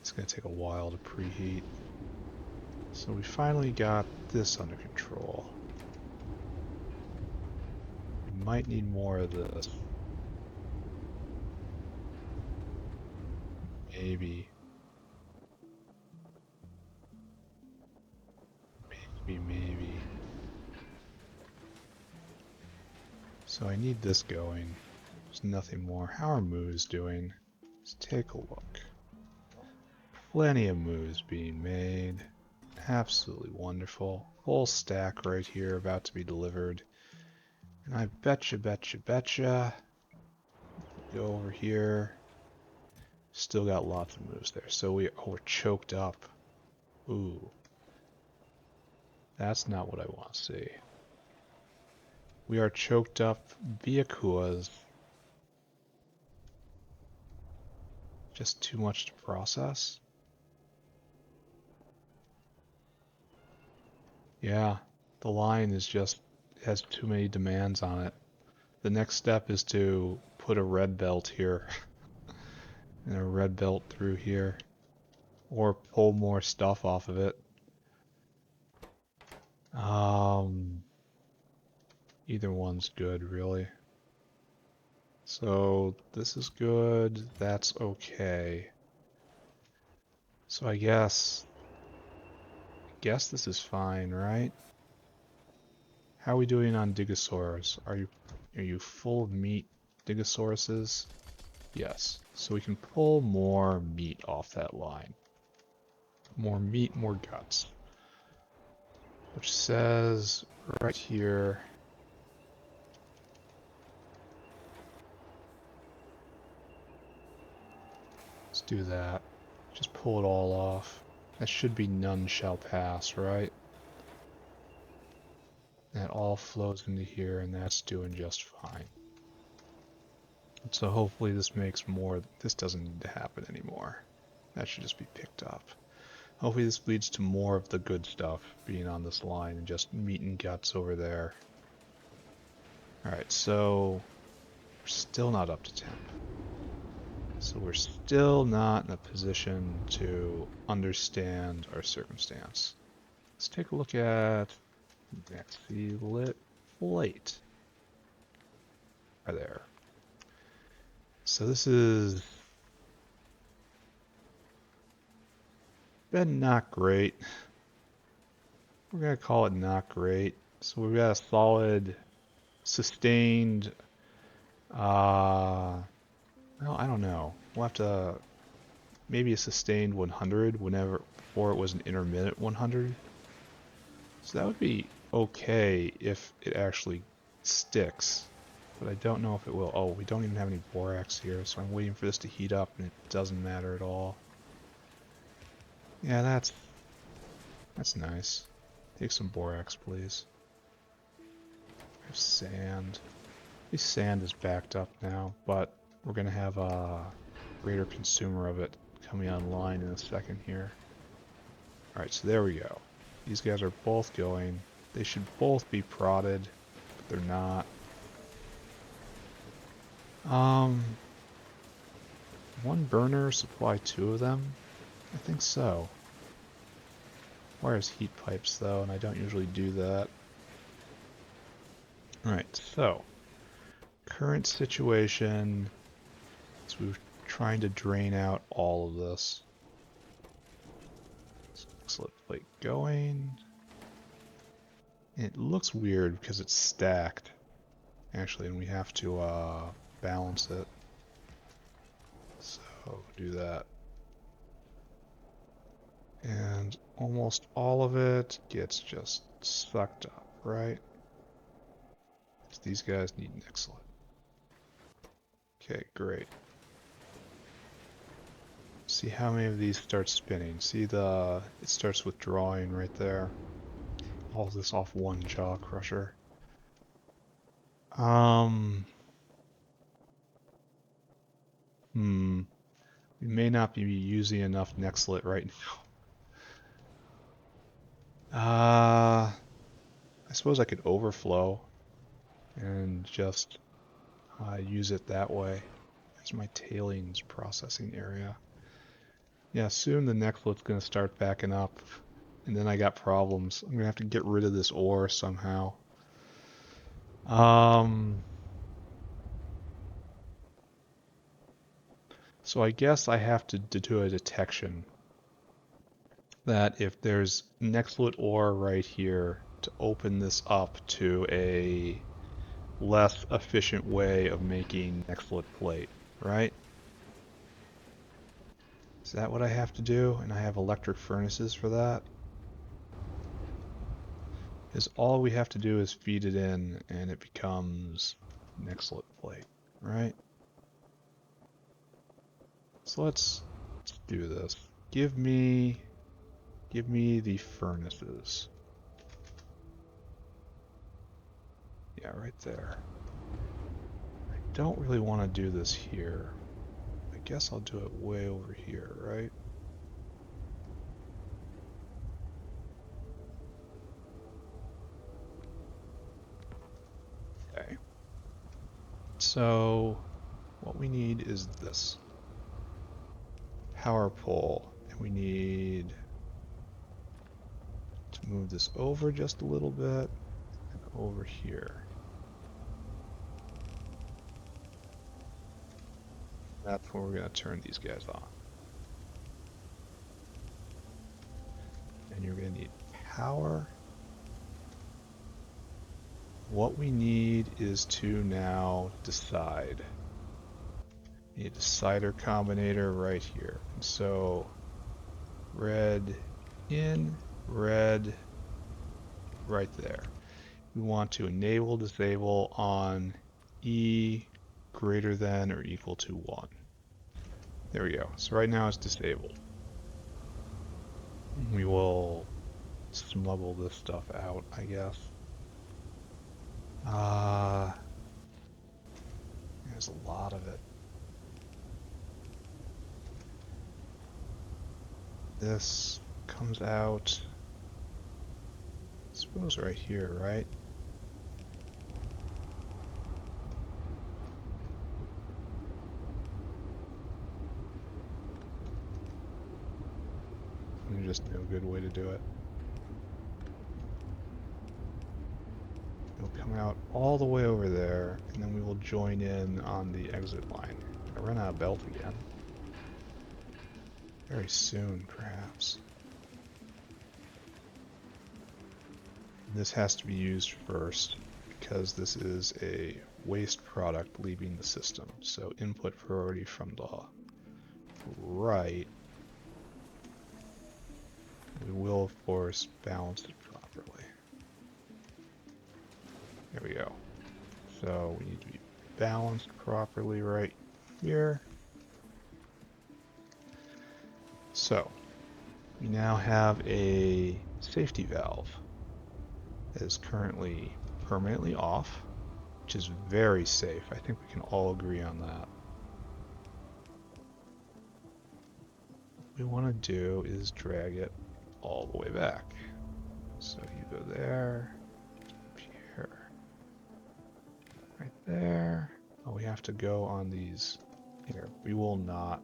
It's going to take a while to preheat. So we finally got this under control. We might need more of this. Maybe. Maybe. So I need this going. There's nothing more. How are moves doing? Let's take a look. Plenty of moves being made. Absolutely wonderful. Full stack right here about to be delivered. And I betcha. Go over here. Still got lots of moves there. So we're choked up. Ooh. That's not what I want to see. We are choked up vehicles. Just too much to process. Yeah, the line is just has too many demands on it. The next step is to put a red belt here and a red belt through here, or pull more stuff off of it. Either one's good, really. So this is good, that's okay. So I guess this is fine, right? How are we doing on Digosaurs? Are you full of meat, Digosauruses? Yes. So we can pull more meat off that line. More meat, more guts. Which says right here. Let's do that. Just pull it all off. That should be none shall pass, right? That all flows into here, and that's doing just fine. So hopefully this makes more. This doesn't need to happen anymore. That should just be picked up. Hopefully this leads to more of the good stuff being on this line and just meat and guts over there. Alright, so we're still not up to temp. So we're still not in a position to understand our circumstance. Let's take a look at Nexelit plate. Right there. So this is been not great. We're gonna call it not great. So we've got a solid, sustained, well, I don't know. We'll have to, maybe a sustained 100 whenever, before it was an intermittent 100. So that would be okay if it actually sticks, but I don't know if it will. Oh, we don't even have any borax here, so I'm waiting for this to heat up and it doesn't matter at all. Yeah, that's nice. Take some borax, please. I have sand. At least sand is backed up now, but we're gonna have a greater consumer of it coming online in a second here. Alright, so there we go. These guys are both going. They should both be prodded, but they're not. One burner supply two of them? I think so. Wires heat pipes though, and I don't usually do that. Alright, so current situation is we're trying to drain out all of this. Nexelit plate going. And it looks weird because it's stacked, actually, and we have to balance it. So do that. And almost all of it gets just sucked up, right? So these guys need Nexelit. Okay, great. See how many of these start spinning. See it starts withdrawing right there. All this off one jaw crusher. We may not be using enough Nexelit right now. I suppose I could overflow and just use it that way. That's my tailings processing area. Yeah, soon the Nexelit's gonna start backing up, and then I got problems. I'm gonna have to get rid of this ore somehow. So I guess I have to do a detection that if there's Nexelit ore right here, to open this up to a less efficient way of making Nexelit plate, right? Is that what I have to do? And I have electric furnaces for that? Is all we have to do is feed it in and it becomes Nexelit plate, right? So let's do this. Give me the furnaces. Yeah, right there. I don't really want to do this here. I guess I'll do it way over here, right? Okay. So what we need is this. Power pole. And we need to move this over just a little bit and over here. That's where we're going to turn these guys on. And you're going to need power. What we need is to now decide. We need a decider combinator right here. And so red in, red right there. We want to enable, disable on E greater than or equal to 1. There we go. So right now it's disabled. We will smuggle this stuff out, I guess. There's a lot of it. This comes out, I suppose right here, right? There's just no good way to do it. It'll come out all the way over there, and then we will join in on the exit line. I run out of belt again. Very soon, perhaps. This has to be used first because this is a waste product leaving the system. So input priority from the right. We will, of course, balance it properly. There we go. So we need to be balanced properly right here. So we now have a safety valve that is currently permanently off, which is very safe. I think we can all agree on that. What we want to do is drag it all the way back. So you go there, here, right there. Oh, we have to go on these here. We will not.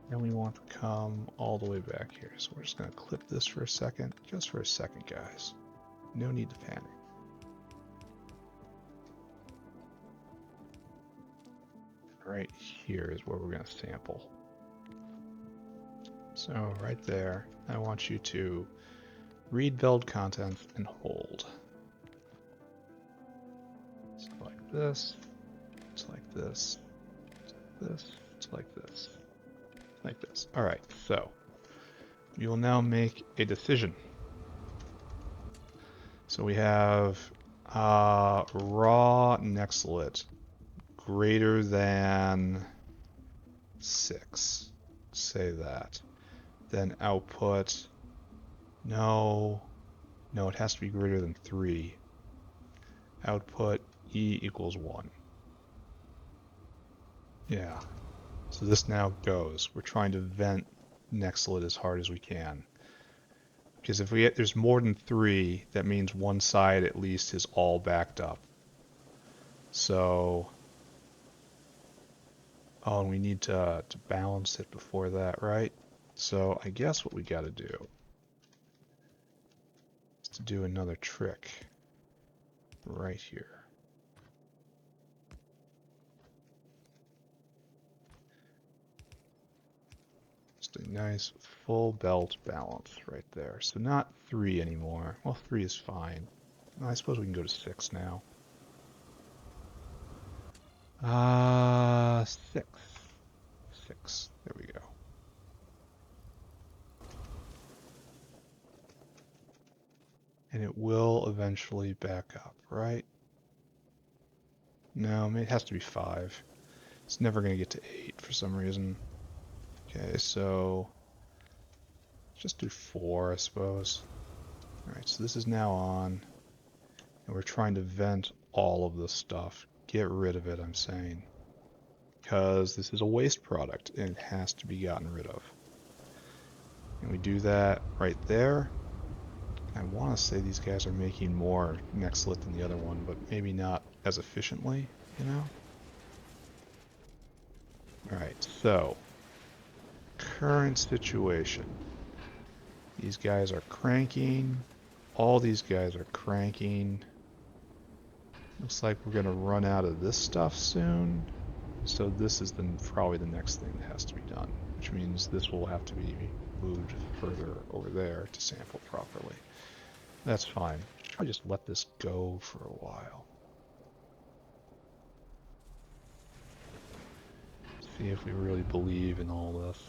And we want to come all the way back here. So we're just going to clip this for a second, just for a second, guys. No need to panic. Right here is where we're going to sample. So right there, I want you to read build contents and hold. So like this, it's like this, it's like this, it's like this, like this. All right, so we will now make a decision. So we have raw Nexelit greater than 6. Say that. Then output, no, it has to be greater than 3. Output E equals 1. Yeah. So this now goes. We're trying to vent Nexelit as hard as we can. Because if there's more than 3, that means one side at least is all backed up. So, oh, and we need to balance it before that, right? So I guess what we got to do is to do another trick right here. Just a nice full belt balance right there. So not 3 anymore. Well, 3 is fine. I suppose we can go to 6 now. 6. 6. There we go. And it will eventually back up, right? No, it has to be 5. It's never going to get to 8 for some reason. Okay, so let's just do 4, I suppose. Alright, so this is now on. And we're trying to vent all of this stuff. Get rid of it, I'm saying. Because this is a waste product and it has to be gotten rid of. And we do that right there. I want to say these guys are making more Nexelit than the other one, but maybe not as efficiently, you know? Alright, so current situation. These guys are cranking. All these guys are cranking. Looks like we're gonna run out of this stuff soon. So this is probably the next thing that has to be done, which means this will have to be moved further over there to sample properly. That's fine. Should probably just let this go for a while. See if we really believe in all this.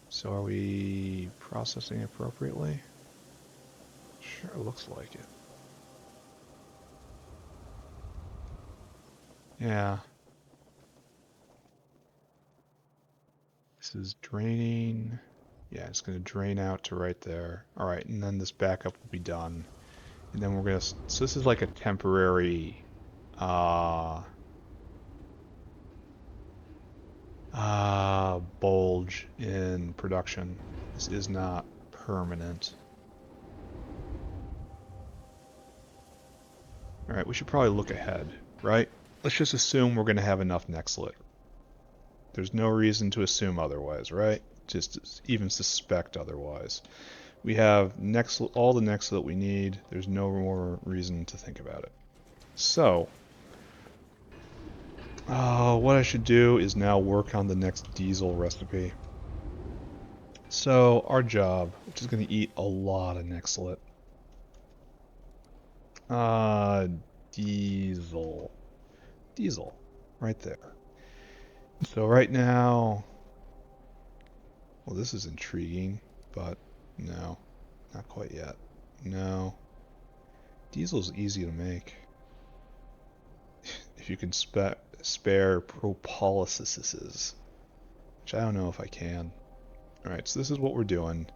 So are we processing appropriately? Sure looks like it. Yeah. This is draining. Yeah, it's going to drain out to right there. All right, and then this backup will be done. And then we're going to... So this is like a temporary... bulge in production. This is not permanent. All right, we should probably look ahead, right? Let's just assume we're going to have enough Nexelit. There's no reason to assume otherwise, right? Just even suspect otherwise. We have Nexelit, all the Nexelit we need. There's no more reason to think about it. So, what I should do is now work on the next diesel recipe. So, our job, which is going to eat a lot of Nexelit. Diesel. Diesel. Right there. So right now... Well, this is intriguing, but no. Not quite yet. No. Diesel's easy to make. If you can spare propolyses. Which I don't know if I can. Alright, so this is what we're doing.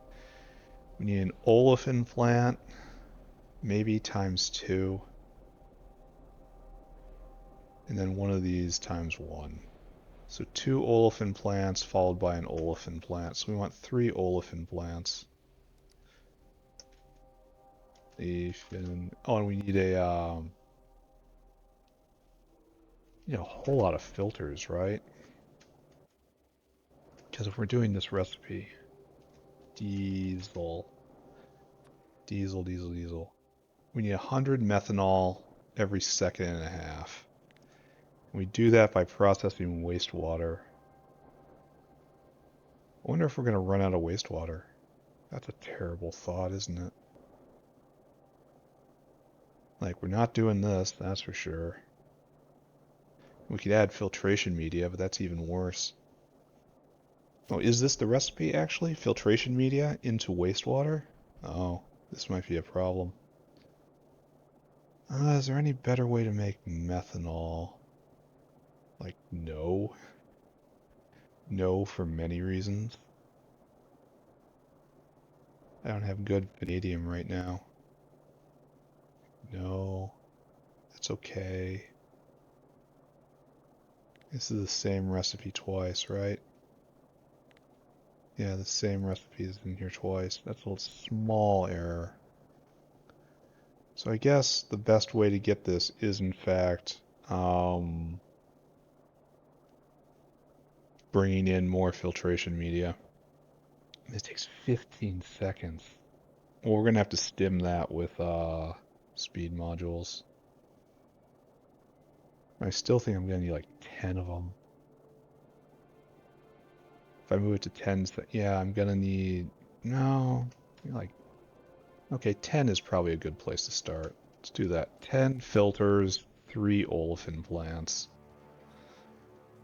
We need an olefin plant. Maybe ×2. And then one of these ×1. So 2 olefin plants followed by an olefin plant. So we want 3 olefin plants. Oh, and we need a whole lot of filters, right? Because if we're doing this recipe, diesel, we need 100 methanol every second and a half. We do that by processing wastewater. I wonder if we're going to run out of wastewater. That's a terrible thought, isn't it? Like, we're not doing this, that's for sure. We could add filtration media, but that's even worse. Oh, is this the recipe, actually? Filtration media into wastewater? Oh, this might be a problem. Is there any better way to make methanol? Like, no. No, for many reasons. I don't have good vanadium right now. No. That's okay. This is the same recipe twice, right? Yeah, the same recipe is in here twice. That's a little small error. So I guess the best way to get this is, in fact, bringing in more filtration media. This takes 15 seconds. Well, we're going to have to stim that with speed modules. I still think I'm going to need like 10 of them. If I move it to 10, yeah, I'm going to need... No, like... Okay, 10 is probably a good place to start. Let's do that. 10 filters, 3 olefin plants.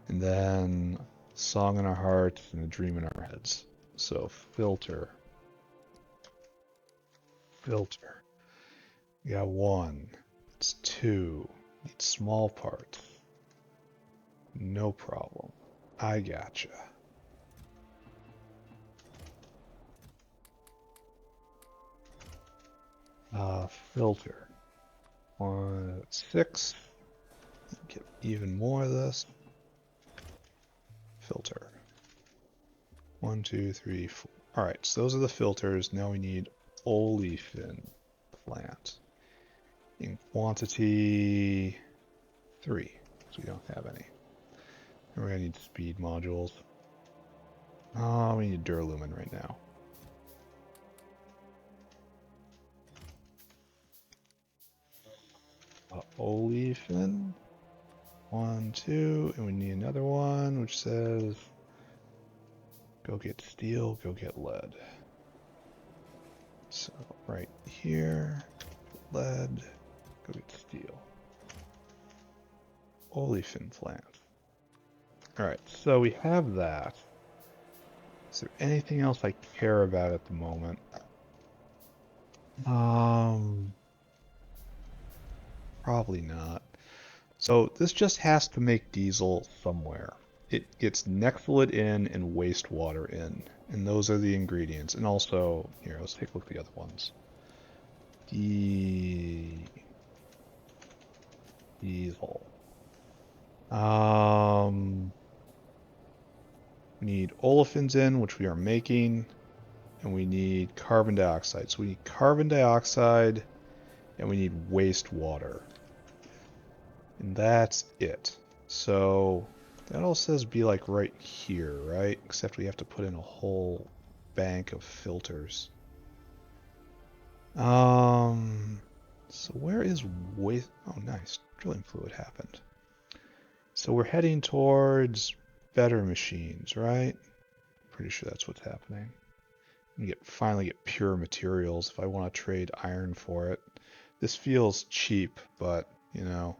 And then song in our hearts and a dream in our heads. So filter. Filter. We got 1. It's 2. Need small parts. No problem. I gotcha. Filter. 6. Get even more of this. Filter. 1, 2, 3, 4. Alright, so those are the filters. Now we need olefin plant. In quantity 3, because we don't have any. And we're going to need speed modules. Oh, we need duralumin right now. olefin. 1, 2, and we need another one which says go get steel, go get lead. So right here, lead, go get steel. Olefin plant. Alright, so we have that. Is there anything else I care about at the moment? Probably not. So this just has to make diesel somewhere. It gets Nexelit in and wastewater in, and those are the ingredients. And also, here, let's take a look at the other ones. Diesel. We need olefins in, which we are making, and we need carbon dioxide. So we need carbon dioxide, and we need wastewater. And that's it. So that all says be like right here, right? Except we have to put in a whole bank of filters. So where is waste? Oh, nice. Drilling fluid happened. So we're heading towards better machines, right? Pretty sure that's what's happening. You finally get pure materials if I want to trade iron for it. This feels cheap, but, you know.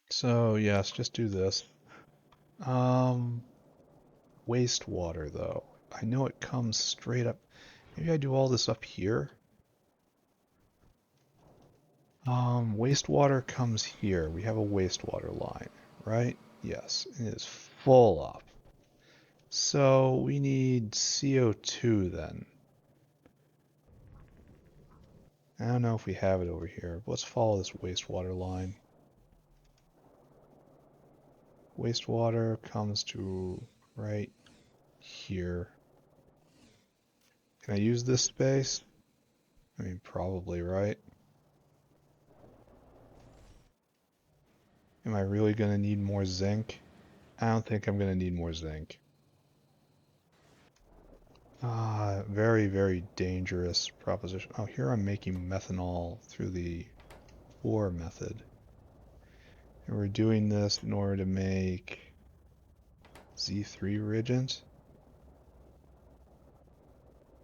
So yes, just do this. Wastewater though. I know it comes straight up. Maybe I do all this up here. Wastewater comes here. We have a wastewater line, right? Yes, it is full up. So we need CO2 then. I don't know if we have it over here. Let's follow this wastewater line. Wastewater comes to right here. Can I use this space? I mean, probably, right? Am I really going to need more zinc? I don't think I'm going to need more zinc. Very, very dangerous proposition. Oh, here I'm making methanol through the ore method. And we're doing this in order to make Z3 reagent.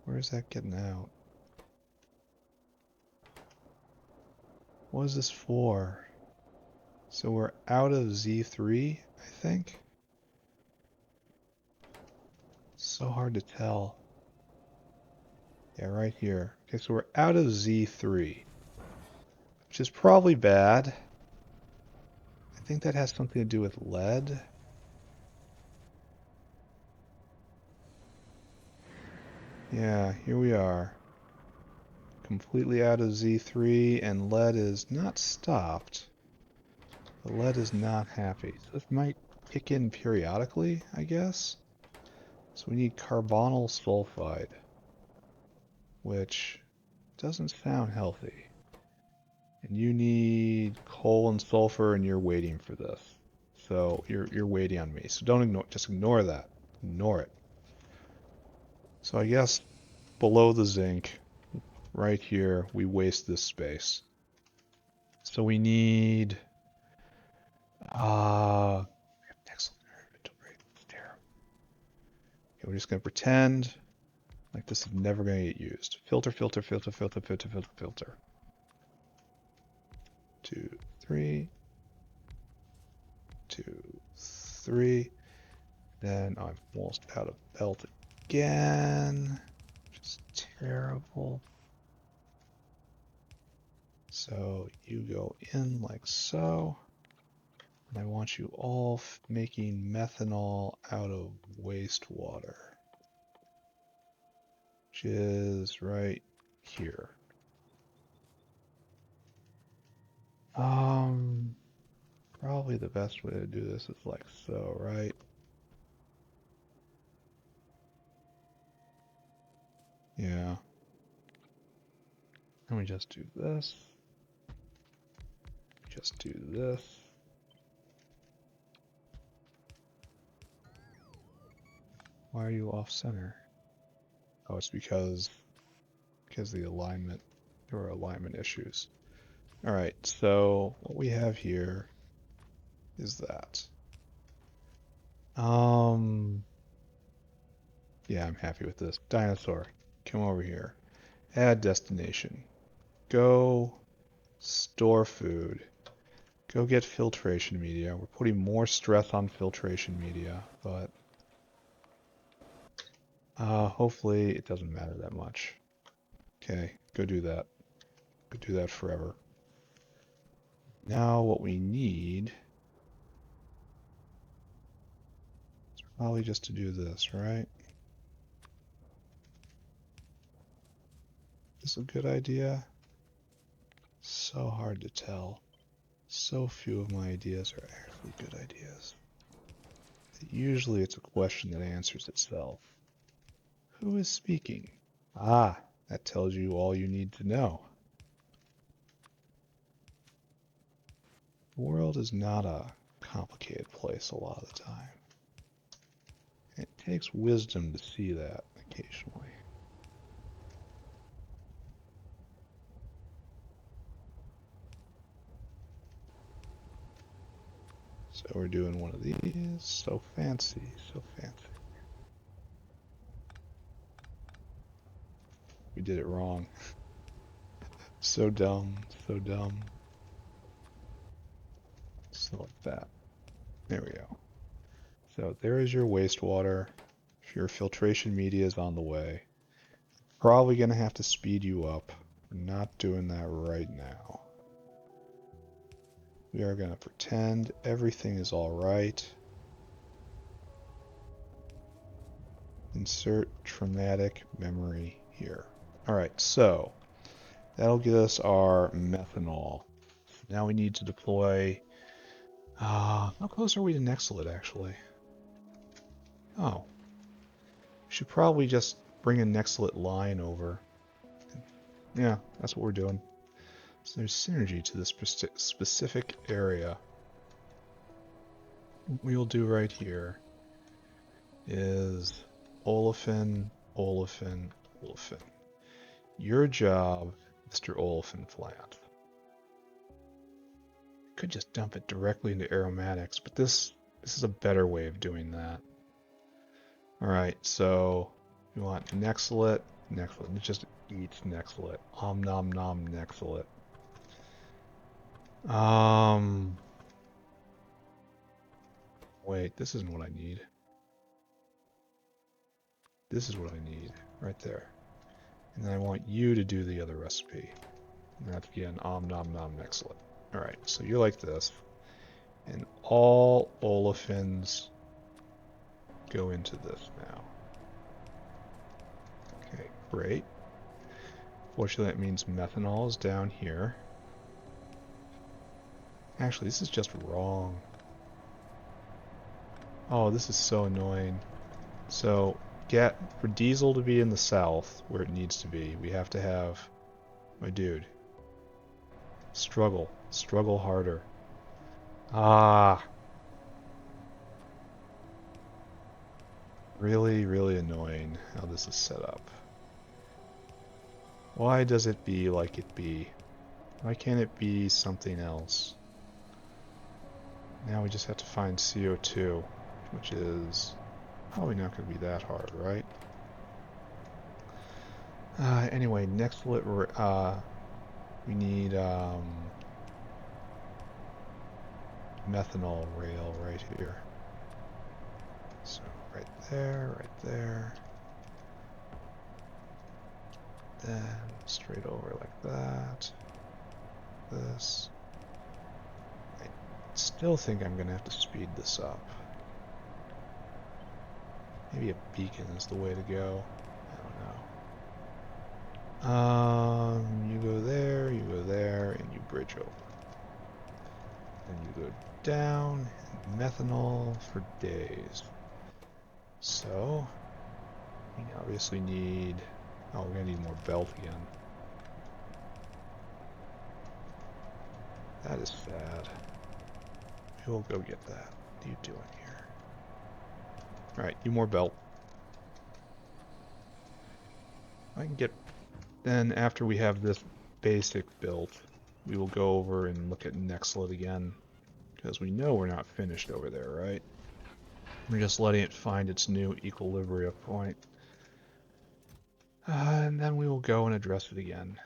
Where is that getting out? What is this for? So we're out of Z3, I think? So hard to tell. Yeah, right here. Okay, so we're out of Z3, which is probably bad. I think that has something to do with lead. Yeah, here we are. Completely out of Z3, and lead is not stopped. The lead is not happy. So this might kick in periodically, I guess. So we need carbonyl sulfide, which doesn't sound healthy. And you need coal and sulfur, and you're waiting for this. So you're waiting on me. So don't ignore, just ignore that. Ignore it. So I guess below the zinc, right here, we waste this space. So we need we have excellent inventory. It's terrible. Okay, we're just gonna pretend like this is never gonna get used. Filter, filter, filter, filter, filter, filter, filter. 2, 3. 2, 3. Then I'm almost out of belt again, which is terrible. So you go in like so. And I want you all making methanol out of wastewater, which is right here. Probably the best way to do this is like so, right? Yeah. And we just do this. just do this. Why are you off center? Oh, it's because the alignment, there were alignment issues. All right, so what we have here is that. Yeah, I'm happy with this. Dinosaur, come over here. Add destination. Go store food. Go get filtration media. We're putting more stress on filtration media, but hopefully it doesn't matter that much. Okay, go do that. Go do that forever. Now what we need is probably just to do this, right? Is this a good idea? So hard to tell. So few of my ideas are actually good ideas. Usually it's a question that answers itself. Who is speaking? Ah, that tells you all you need to know. The world is not a complicated place a lot of the time. It takes wisdom to see that occasionally. So we're doing one of these. So fancy, so fancy. We did it wrong. So dumb, so dumb. Select that. There we go. So there is your wastewater. Your filtration media is on the way. Probably going to have to speed you up. We're not doing that right now. We are going to pretend everything is all right. Insert traumatic memory here. All right, so that'll get us our methanol. Now we need to deploy. How close are we to Nexelit, actually? Oh, we should probably just bring a Nexelit line over. Yeah, that's what we're doing. So there's synergy to this specific area. What we'll do right here is olefin, olefin, olefin. Your job, Mr. Olefin Plant. Could just dump it directly into aromatics, but this is a better way of doing that. All right, so you want Nexelit, Nexelit. It just eats Nexelit. Om nom nom Nexelit. Wait, this isn't what I need. This is what I need, right there. And then I want you to do the other recipe. And that's again Om nom nom Nexelit. All right, so you're like this, and all olefins go into this now. Okay, great. Fortunately, that means methanol is down here. Actually, this is just wrong. Oh, this is so annoying. So, for diesel to be in the south, where it needs to be, we have to have, my dude, struggle harder. Ah. Really, really annoying how this is set up. Why does it be like it be? Why can't it be something else? Now we just have to find CO2, which is probably not going to be that hard, right? Anyway, Nexelit, we need methanol rail right here. So right there. Then straight over like that. This. I still think I'm going to have to speed this up. Maybe a beacon is the way to go. I don't know. You go there, and you bridge over. Then you go down, and methanol for days. So, we obviously need... Oh, we're going to need more belt again. That is sad. We'll go get that. What are you doing here? Alright, you more belt. I can get... Then after we have this basic built, we will go over and look at Nexelit again. Because we know we're not finished over there, right? We're just letting it find its new equilibrium point. And then we will go and address it again.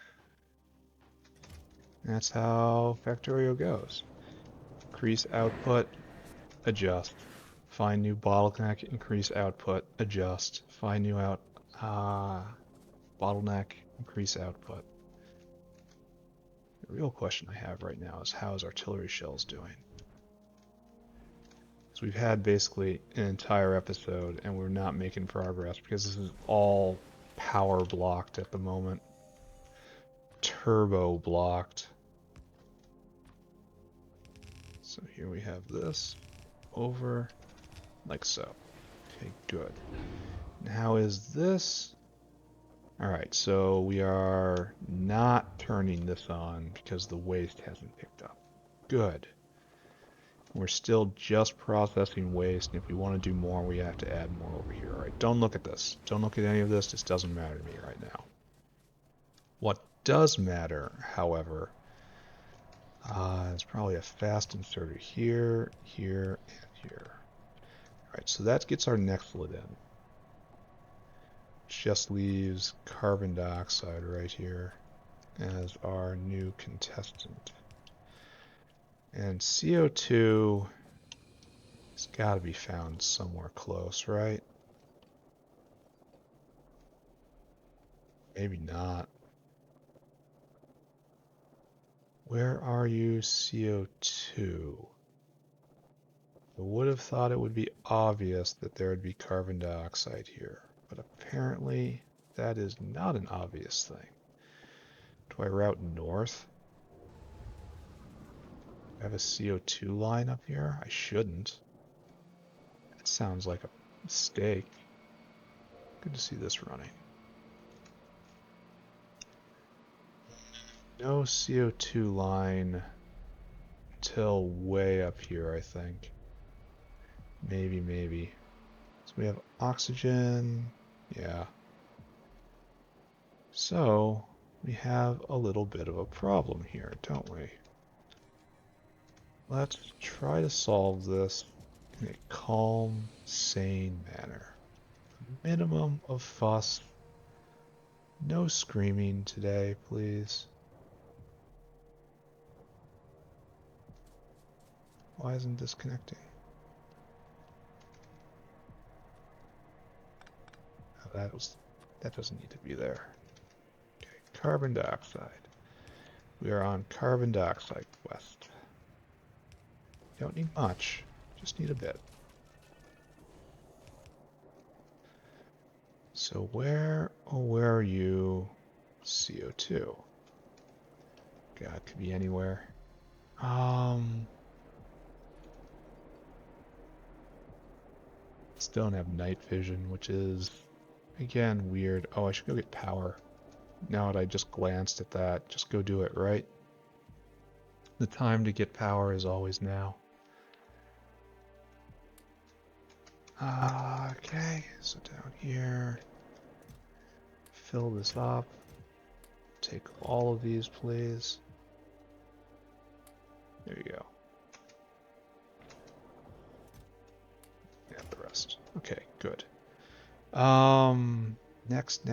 That's how Factorio goes. Increase output, adjust. Find new bottleneck, increase output, adjust. Find new bottleneck, increase output. The real question I have right now is how is artillery shells doing? Because we've had basically an entire episode and we're not making progress because this is all power blocked at the moment. Turbo blocked. So here we have this over like so. Okay, good. And how is this? Alright, so we are not turning this on because the waste hasn't picked up. Good. We're still just processing waste, and if we want to do more, we have to add more over here. Alright, don't look at this. Don't look at any of this. This doesn't matter to me right now. What does matter, however, is probably a fast inserter here, here, and here. Alright, so that gets our Nexelit in. Just leaves carbon dioxide right here as our new contestant. And CO2 has got to be found somewhere close, right? Maybe not. Where are you, CO2? I would have thought it would be obvious that there would be carbon dioxide here, but apparently that is not an obvious thing. Do I route north? I have a CO2 line up here? I shouldn't. That sounds like a mistake. Good to see this running. No CO2 line until way up here, I think. Maybe. So we have oxygen. Yeah. So we have a little bit of a problem here, don't we? Let's try to solve this in a calm, sane manner. Minimum of fuss. No screaming today, please. Why isn't this connecting? Oh, that doesn't need to be there. Okay, carbon dioxide. We are on carbon dioxide quest. Don't need much, just need a bit. So where are you, CO2? God, it could be anywhere. Still don't have night vision, which is, again, weird. Oh, I should go get power. Now that I just glanced at that, just go do it, right? The time to get power is always now. Okay, so down here, fill this up. Take all of these, please. There you go. And the rest. Okay, good. Next.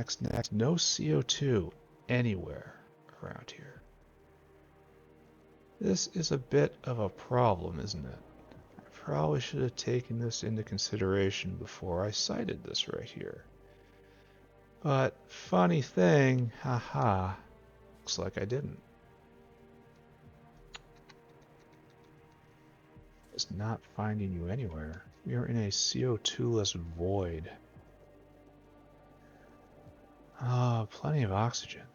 No CO2 anywhere around here. This is a bit of a problem, isn't it? I probably should have taken this into consideration before I cited this right here. But funny thing, haha, looks like I didn't. It's not finding you anywhere. We are in a CO2-less void. Plenty of oxygen.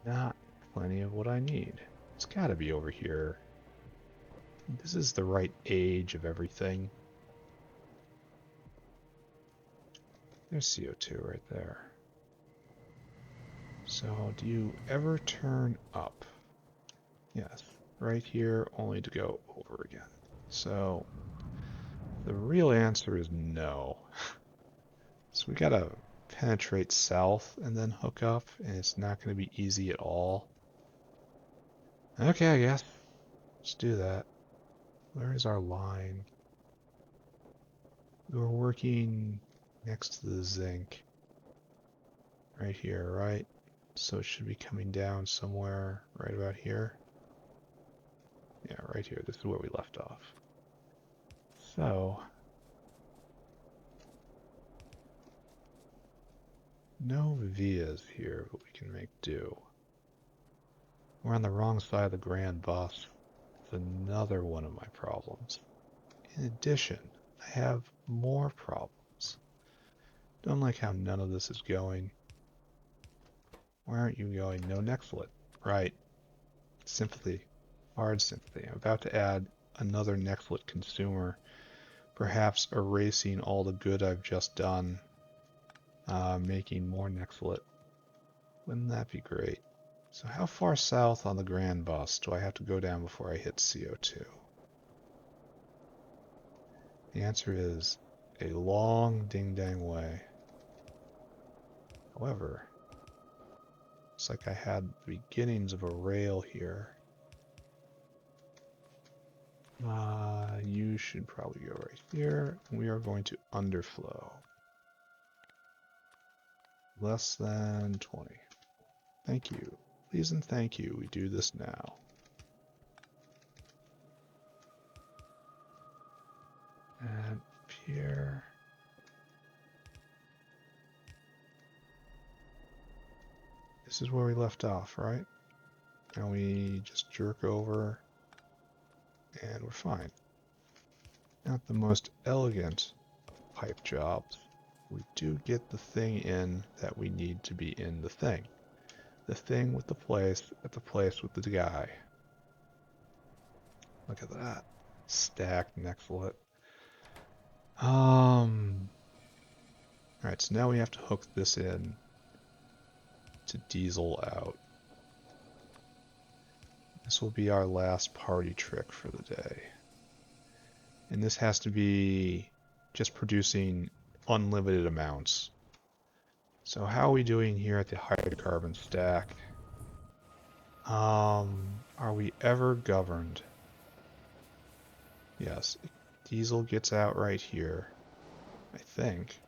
Not plenty of what I need. It's gotta be over here. This is the right age of everything. There's CO2 right there. So, do you ever turn up? Yes. right here, only to go over again. So the real answer is no. So we gotta penetrate south and then hook up, and it's not gonna be easy at all. Okay, I guess. Let's do that. Where is our line? We were working next to the zinc. Right here, right? So it should be coming down somewhere right about here. Yeah, right here. This is where we left off. So, no vias here, but we can make do. We're on the wrong side of the grand bus. It's another one of my problems. In addition, I have more problems. Don't like how none of this is going. Why aren't you going? No Nexelit. Right. Sympathy. Hard sympathy. I'm about to add another Nexelit consumer, perhaps erasing all the good I've just done, making more Nexelit. Wouldn't that be great? So how far south on the grand bus do I have to go down before I hit CO2? The answer is a long ding-dang way. However, it's like I had the beginnings of a rail here. You should probably go right here. We are going to underflow. Less than 20. Thank you. Please and thank you. We do this now. And up here. This is where we left off, right? And we just jerk over and we're fine. Not the most elegant of pipe jobs. We do get the thing in that we need to be in the thing. The thing with the place at the place with the guy. Look at that. Stacked Nexelit. Alright, so now we have to hook this in to diesel out. This will be our last party trick for the day. And this has to be just producing unlimited amounts. So how are we doing here at the hydrocarbon stack? Are we ever governed? Yes, diesel gets out right here, I think.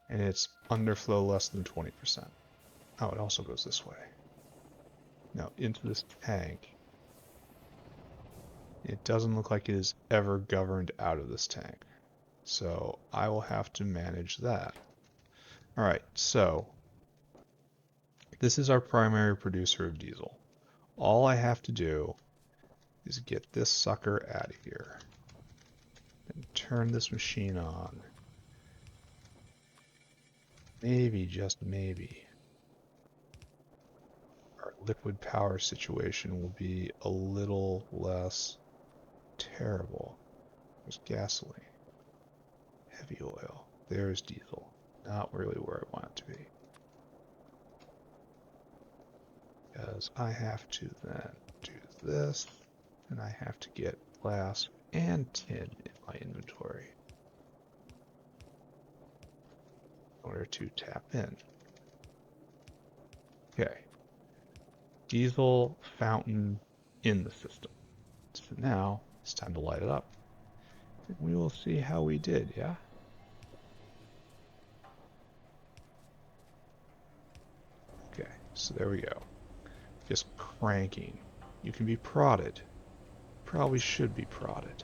And it's underflow less than 20%. Oh, it also goes this way. Now, into this tank. It doesn't look like it is ever governed out of this tank. So I will have to manage that. Alright, so this is our primary producer of diesel. All I have to do is get this sucker out of here and turn this machine on. Maybe, just maybe, our liquid power situation will be a little less terrible. There's gasoline, heavy oil, there's diesel. Not really where I want it to be. Because I have to then do this, and I have to get glass and tin in my inventory in order to tap in. Okay. Diesel fountain in the system. So now it's time to light it up. And we will see how we did, yeah? Okay, so there we go. Just cranking. You can be prodded. Probably should be prodded.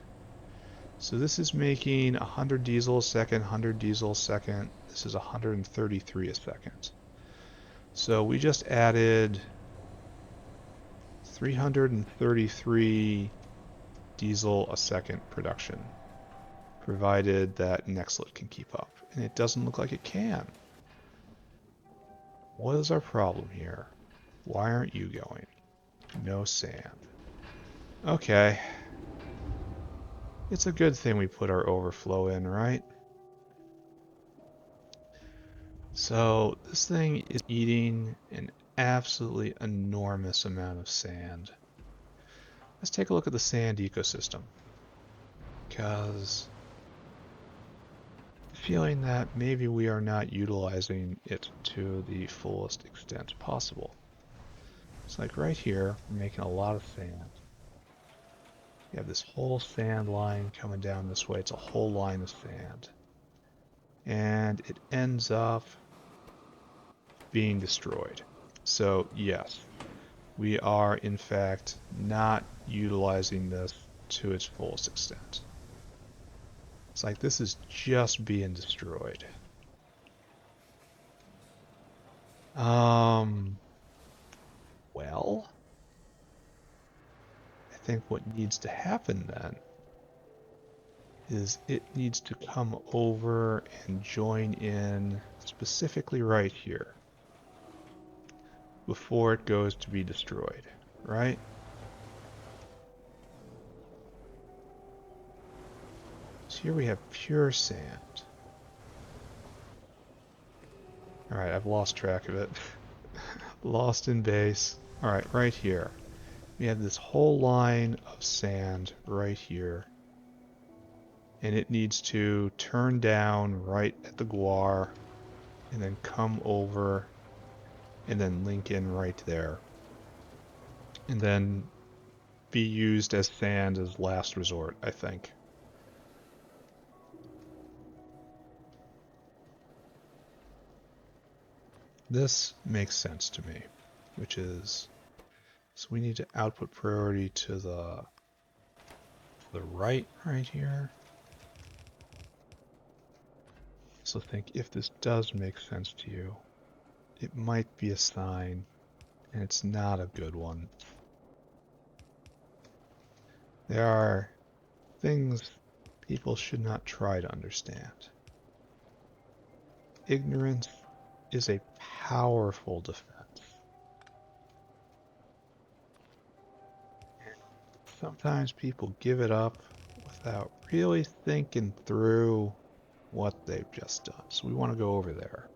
So this is making 100 diesel a second, 100 diesel a second. This is 133 a second. So we just added 333 diesel a second production, provided that Nexelit can keep up. And it doesn't look like it can. What is our problem here? Why aren't you going? No sand. Okay. It's a good thing we put our overflow in, right? So this thing is eating an absolutely enormous amount of sand. Let's take a look at the sand ecosystem, because feeling that maybe we are not utilizing it to the fullest extent possible. It's like right here, we're making a lot of sand. You have this whole sand line coming down this way. It's a whole line of sand. And it ends up being destroyed. So yes, we are in fact not utilizing this to its fullest extent. It's like this is just being destroyed. Well, I think what needs to happen then is it needs to come over and join in specifically right here before it goes to be destroyed, right? So here we have pure sand. Alright, I've lost track of it. Lost in base. Alright, right here. We have this whole line of sand right here. And it needs to turn down right at the guar and then come over and then link in right there. And then be used as sand as last resort, I think. This makes sense to me, which is, so we need to output priority to the right here. So think if this does make sense to you, it might be a sign, and it's not a good one. There are things people should not try to understand. Ignorance is a powerful defense. Sometimes people give it up without really thinking through what they've just done. So we want to go over there.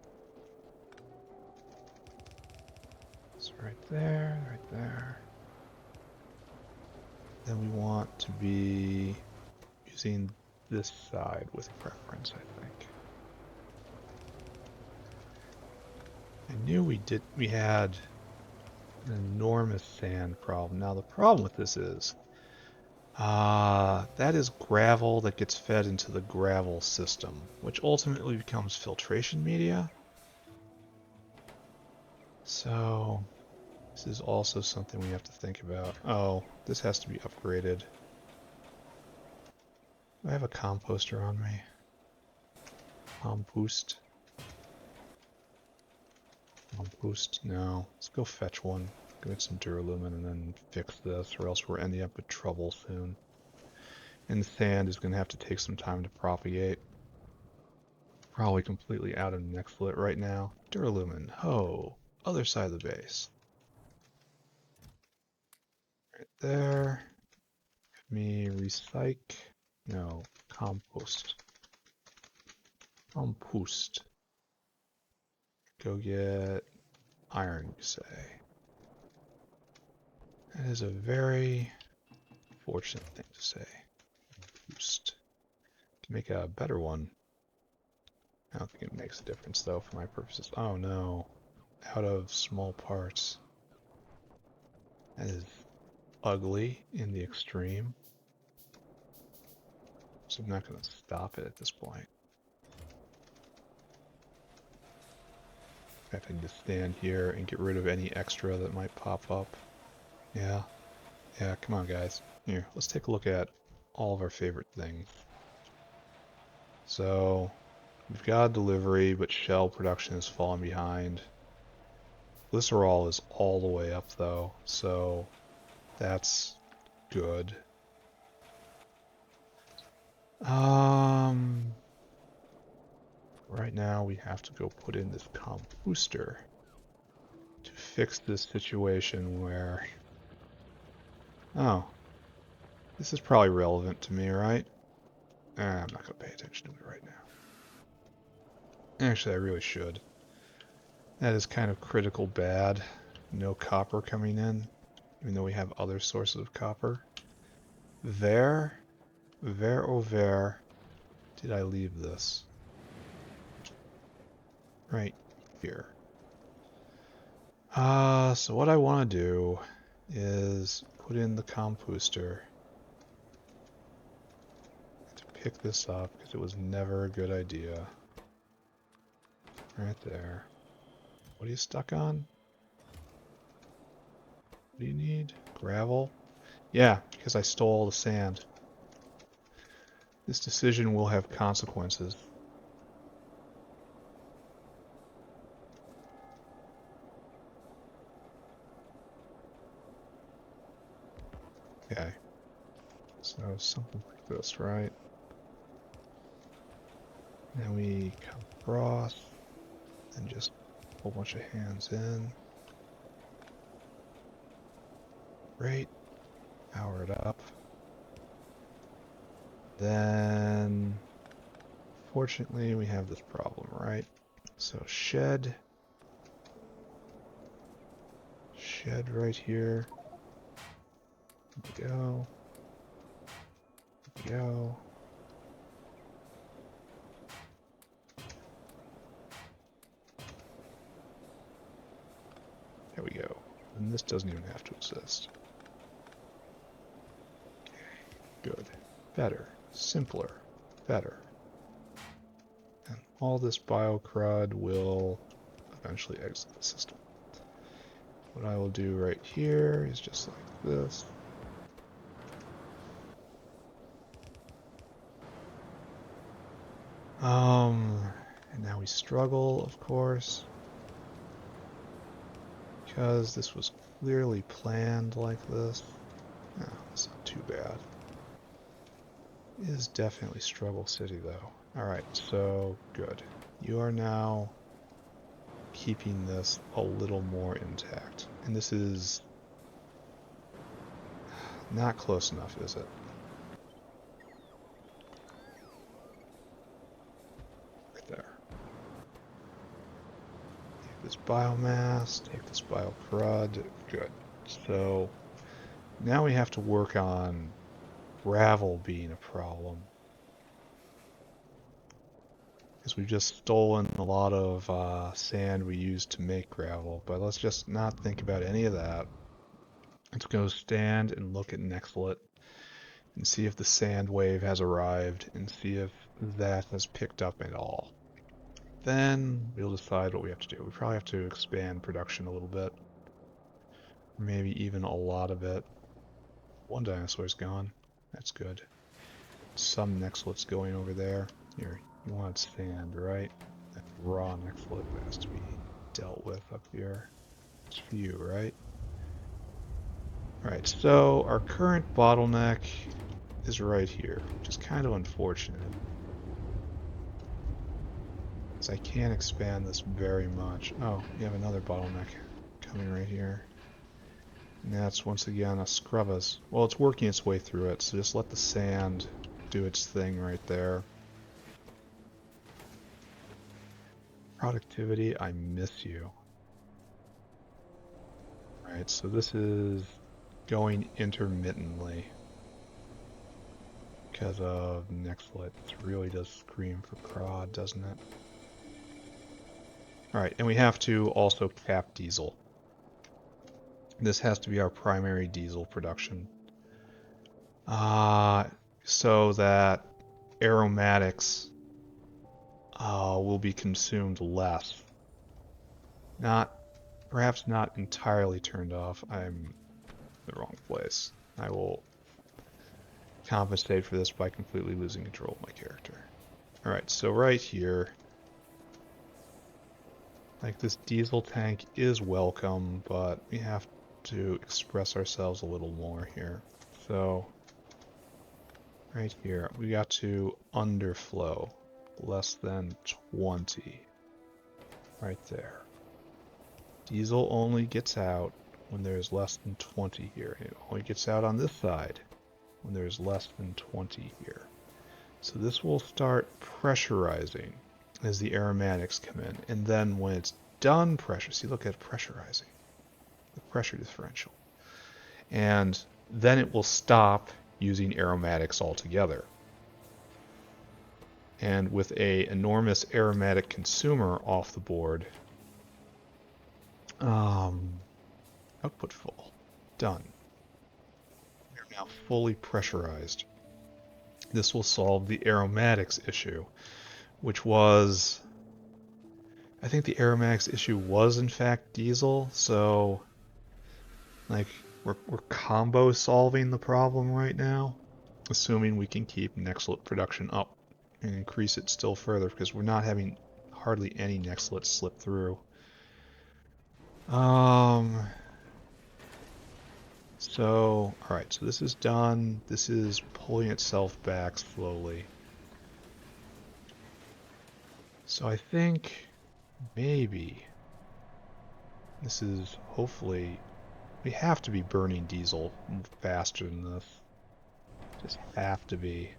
So right there. Then we want to be using this side with preference, I think. I knew we had an enormous sand problem. Now the problem with this is that is gravel that gets fed into the gravel system, which ultimately becomes filtration media. So this is also something we have to think about. Oh, this has to be upgraded. Do I have a composter on me? Compost? No. Let's go fetch one. Go get some duralumin and then fix this, or else we're ending up with trouble soon. And the sand is going to have to take some time to propagate. Probably completely out of Nexelit right now. Duralumin. Ho! Other side of the base. Right there. Let me recycle. No. Compost. Compost. Go get iron, you say. That is a very fortunate thing to say. Boost. Can make a better one. I don't think it makes a difference though for my purposes. Oh no. Out of small parts. That is ugly in the extreme. So I'm not going to stop it at this point. In fact, I can just stand here and get rid of any extra that might pop up. Yeah. Yeah, come on guys. Here, let's take a look at all of our favorite things. So, we've got delivery, but shell production is falling behind. Glycerol is all the way up though, so that's good. Right now we have to go put in this composter to fix this situation where... Oh, this is probably relevant to me, right? I'm not going to pay attention to it right now. Actually, I really should. That is kind of critical bad. no copper coming in, even though we have other sources of copper. Where oh where did I leave this? Right here. So what I want to do is put in the composter to pick this up, because it was never a good idea. Right there. What are you stuck on? What do you need? Gravel? Yeah, because I stole the sand. This decision will have consequences. Okay. So something like this, right? Then we come across and just a whole bunch of hands in. Great. Power it up. Then, fortunately, we have this problem, right? So shed right here. There we go. There we go. There we go. And this doesn't even have to exist. Good. Better. Simpler. Better. And all this bio-crud will eventually exit the system. What I will do right here is just like this. And now we struggle, of course, because this was clearly planned like this. No, it's not too bad. It is definitely struggle city, though. Alright, so good. You are now keeping this a little more intact. And this is not close enough, is it? Right there. Take this biomass, take this bio-crud. Good. So now we have to work on gravel being a problem. Because we've just stolen a lot of sand we used to make gravel. But let's just not think about any of that. Let's go stand and look at Nexelit and see if the sand wave has arrived and see if that has picked up at all. Then we'll decide what we have to do. We probably have to expand production a little bit. Maybe even a lot of it. One dinosaur's gone. That's good. Some Nexelit's going over there. Here, you want sand, right? That raw Nexelit that has to be dealt with up here. It's for you, right? Alright, so our current bottleneck is right here, which is kind of unfortunate. Because I can't expand this very much. Oh, you have another bottleneck coming right here. And that's once again a scrubbers. Well, it's working its way through it, so just let the sand do its thing right there. Productivity, I miss you. Alright, so this is going intermittently because of Nexelit. This really does scream for prod, doesn't it? Alright, and we have to also cap diesel. This has to be our primary diesel production. So that aromatics will be consumed less. Perhaps not entirely turned off. I'm in the wrong place. I will compensate for this by completely losing control of my character. Alright, so right here, like this diesel tank is welcome, but we have to express ourselves a little more here. So, right here, we got to underflow less than 20. Right there. Diesel only gets out when there's less than 20 here. It only gets out on this side when there's less than 20 here. So this will start pressurizing as the aromatics come in. And then when it's done pressure, see, look at pressurizing. the pressure differential. And then it will stop using aromatics altogether. And with an enormous aromatic consumer off the board, output full, done. We are now fully pressurized. This will solve the aromatics issue, which was, I think the aromatics issue was in fact diesel, so like we're combo solving the problem right now, assuming we can keep Nexelit production up and increase it still further, because we're not having hardly any Nexelit slip through. So, alright, so this is done. This is pulling itself back slowly. So I think maybe this is hopefully, we have to be burning diesel faster than this. Just have to be.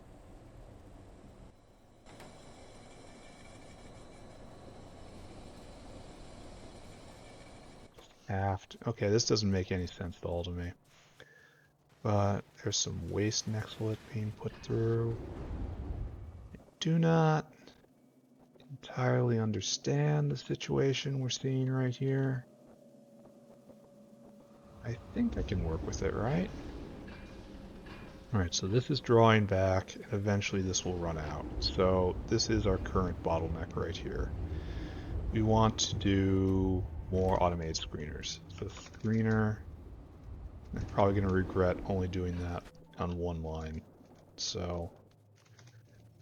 Okay, this doesn't make any sense at all to me. But there's some waste Nexelit being put through. I do not entirely understand the situation we're seeing right here. I think I can work with it, right? Alright, so this is drawing back, and eventually this will run out. So this is our current bottleneck right here. We want to do more automated screeners. So screener, I'm probably going to regret only doing that on one line. So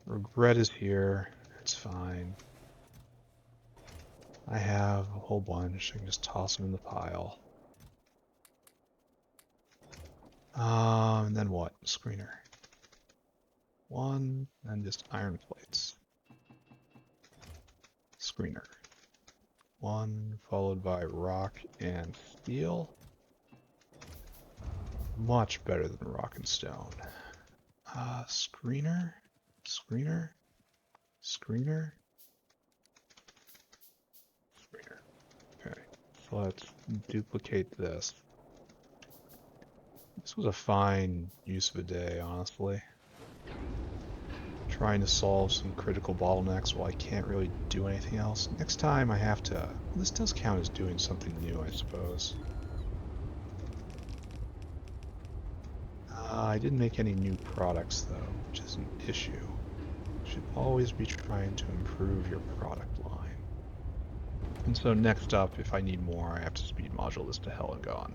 regret is here, it's fine. I have a whole bunch, I can just toss them in the pile. And then what? Screener. One, and just iron plates. Screener. One, followed by rock and steel. Much better than rock and stone. Screener. Screener. Screener. Screener. Okay, so let's duplicate this. This was a fine use of a day, honestly. Trying to solve some critical bottlenecks while I can't really do anything else. Next time I have to... Well, this does count as doing something new, I suppose. I didn't make any new products, though, which is an issue. You should always be trying to improve your product line. And so next up, if I need more, I have to speed module this to hell and gone.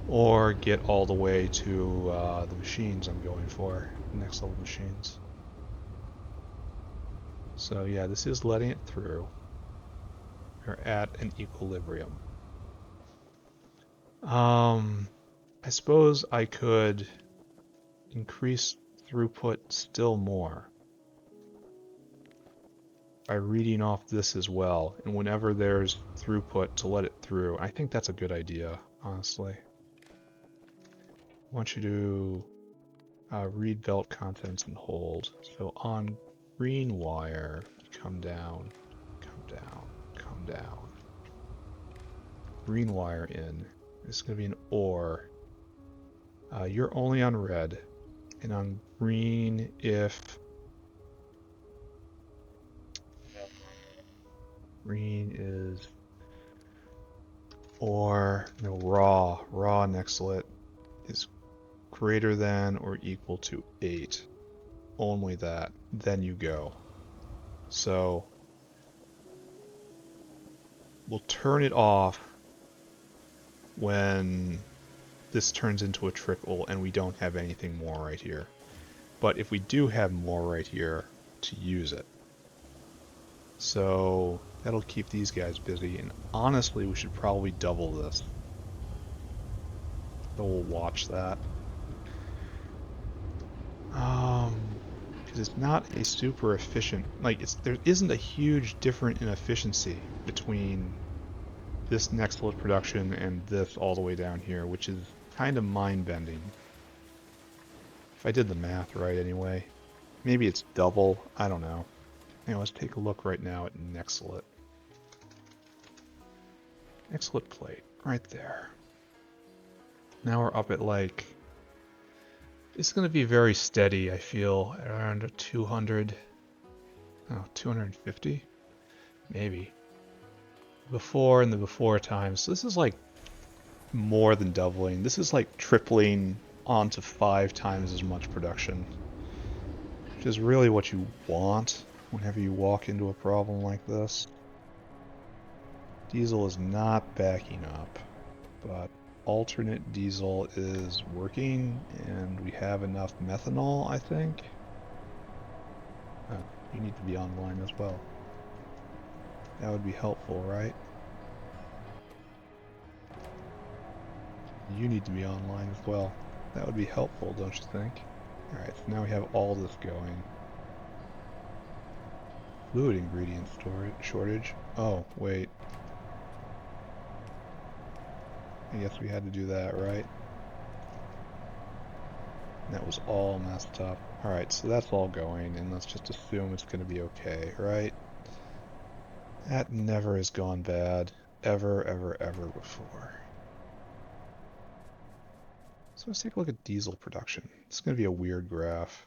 Or get all the way to the machines I'm going for, next level machines. So yeah, this is letting it through. We're at an equilibrium. I suppose I could increase throughput still more by reading off this as well, and whenever there's throughput to let it through. I think that's a good idea, honestly. I want you to read belt contents and hold. So on green wire, come down, come down, come down. Green wire in. This is going to be an OR. You're only on red, and on green if green is or no raw Nexelit is greater than or equal to 8. Only that, then you go. So we'll turn it off when this turns into a trickle and we don't have anything more right here. But if we do have more right here, to use it. So that'll keep these guys busy, and honestly we should probably double this. So we'll watch that. Because it's not a super efficient, like there isn't a huge difference in efficiency between this Nexelit production and this all the way down here, which is kind of mind-bending. If I did the math right anyway. Maybe it's double, I don't know. Anyway, let's take a look right now at Nexelit. Nexelit plate, right there. Now we're up at like, it's going to be very steady, I feel, around 200, oh, 250, maybe. Before in the before times, so this is like more than doubling. This is like tripling onto 5 times as much production, which is really what you want whenever you walk into a problem like this. Diesel is not backing up, but alternate diesel is working, and we have enough methanol, I think. Oh, you need to be online as well. That would be helpful, right? You need to be online as well. That would be helpful, don't you think? Alright, so now we have all this going. Fluid ingredient shortage. Oh, wait. I guess we had to do that, right? That was all messed up. Alright, so that's all going, and let's just assume it's going to be okay, right? That never has gone bad, ever, ever, ever before. So let's take a look at diesel production. It's going to be a weird graph.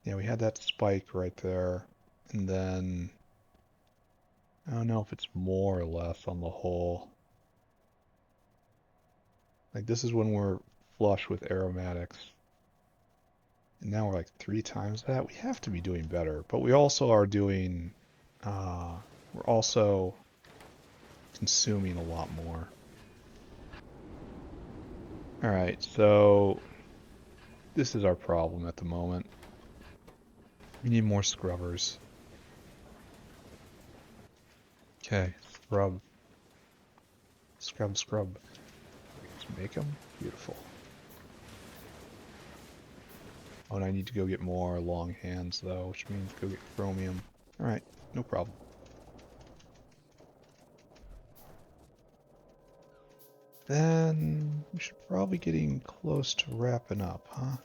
Yeah, we had that spike right there, and then I don't know if it's more or less on the whole. Like this is when we're flush with aromatics. And now we're like 3 times that. We have to be doing better, but we also are doing, we're also consuming a lot more. All right, so this is our problem at the moment. We need more scrubbers. Okay, scrub. Scrub, scrub. Let's make them. Beautiful. Oh, and I need to go get more long hands, though, which means go get chromium. Alright, no problem. Then we should probably getting close to wrapping up, huh?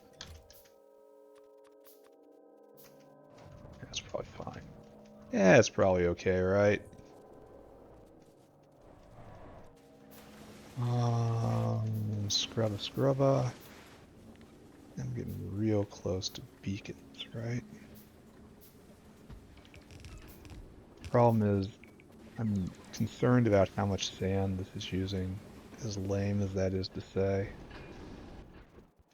That's probably fine. Yeah, it's probably okay, right? Scrubba scrubba. I'm getting real close to beacons, right? Problem is, I'm concerned about how much sand this is using, as lame as that is to say.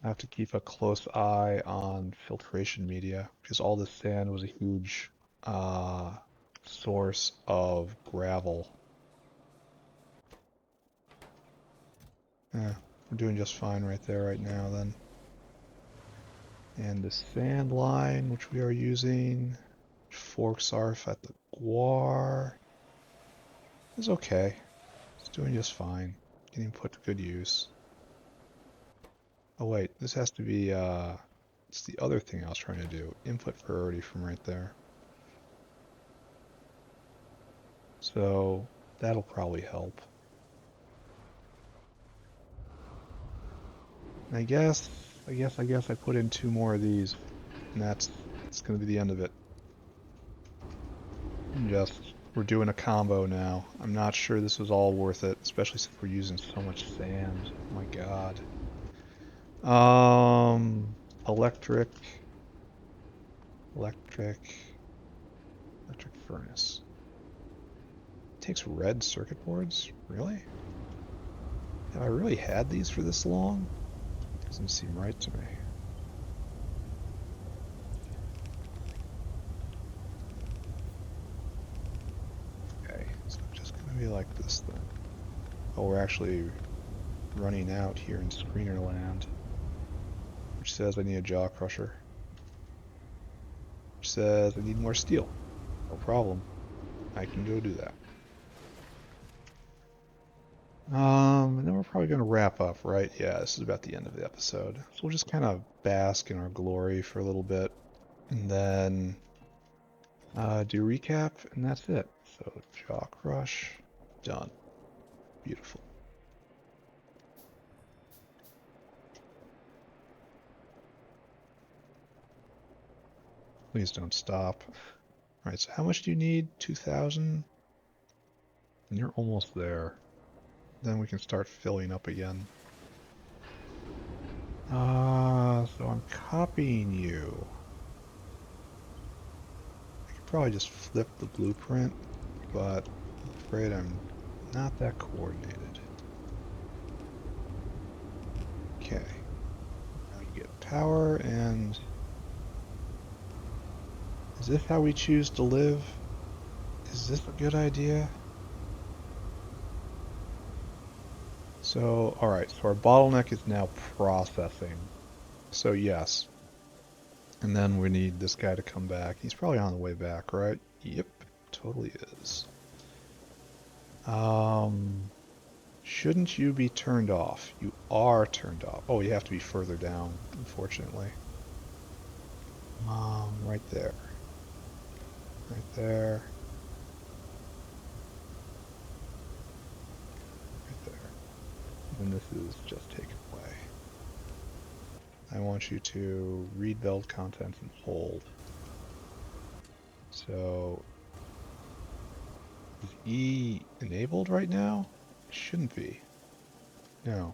I have to keep a close eye on filtration media, because all this sand was a huge source of gravel. Yeah, we're doing just fine right there right now then. And the sand line, which we are using, which forks off at the guar, is okay. It's doing just fine. Getting put to good use. Oh wait, this has to be, it's the other thing I was trying to do. Input priority from right there. So, that'll probably help. And I guess I put in 2 more of these, and that's going to be the end of it. We're doing a combo now. I'm not sure this was all worth it, especially since we're using so much sand. Oh my god. Electric furnace. It takes red circuit boards? Really? Have I really had these for this long? Doesn't seem right to me. Okay, so I'm just gonna be like this then. Oh, we're actually running out here in screener land, which says I need a jaw crusher, which says I need more steel. No problem. I can go do that. And then we're probably going to wrap up, right? Yeah, this is about the end of the episode. So we'll just kind of bask in our glory for a little bit, and then do recap, and that's it. So jaw crush, done. Beautiful. Please don't stop. All right, so how much do you need? 2,000? And you're almost there. Then we can start filling up again. So I'm copying you. I could probably just flip the blueprint, but I'm afraid I'm not that coordinated. Okay. Now you get power, and is this how we choose to live? Is this a good idea? So, alright, so our bottleneck is now processing. So yes. And then we need this guy to come back. He's probably on the way back, right? Yep, totally is. Shouldn't you be turned off? You are turned off. Oh, you have to be further down, unfortunately. Right there. Right there. Right there. And this is just taken away. I want you to read build contents and hold. So, is E enabled right now? It shouldn't be. No.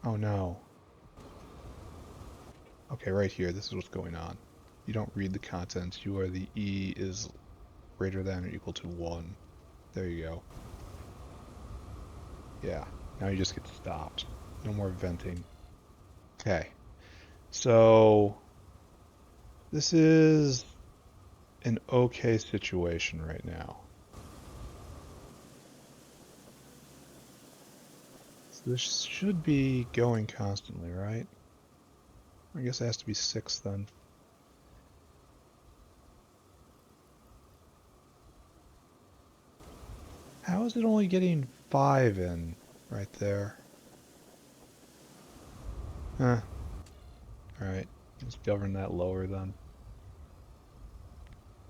Oh no. Okay, right here, this is what's going on. You don't read the contents, you are the E is greater than or equal to 1. There you go. Yeah, now you just get stopped. No more venting. Okay, so this is an okay situation right now. So this should be going constantly, right? I guess it has to be 6 then. How is it only getting 5 in right there? Huh. Alright, let's govern that lower then.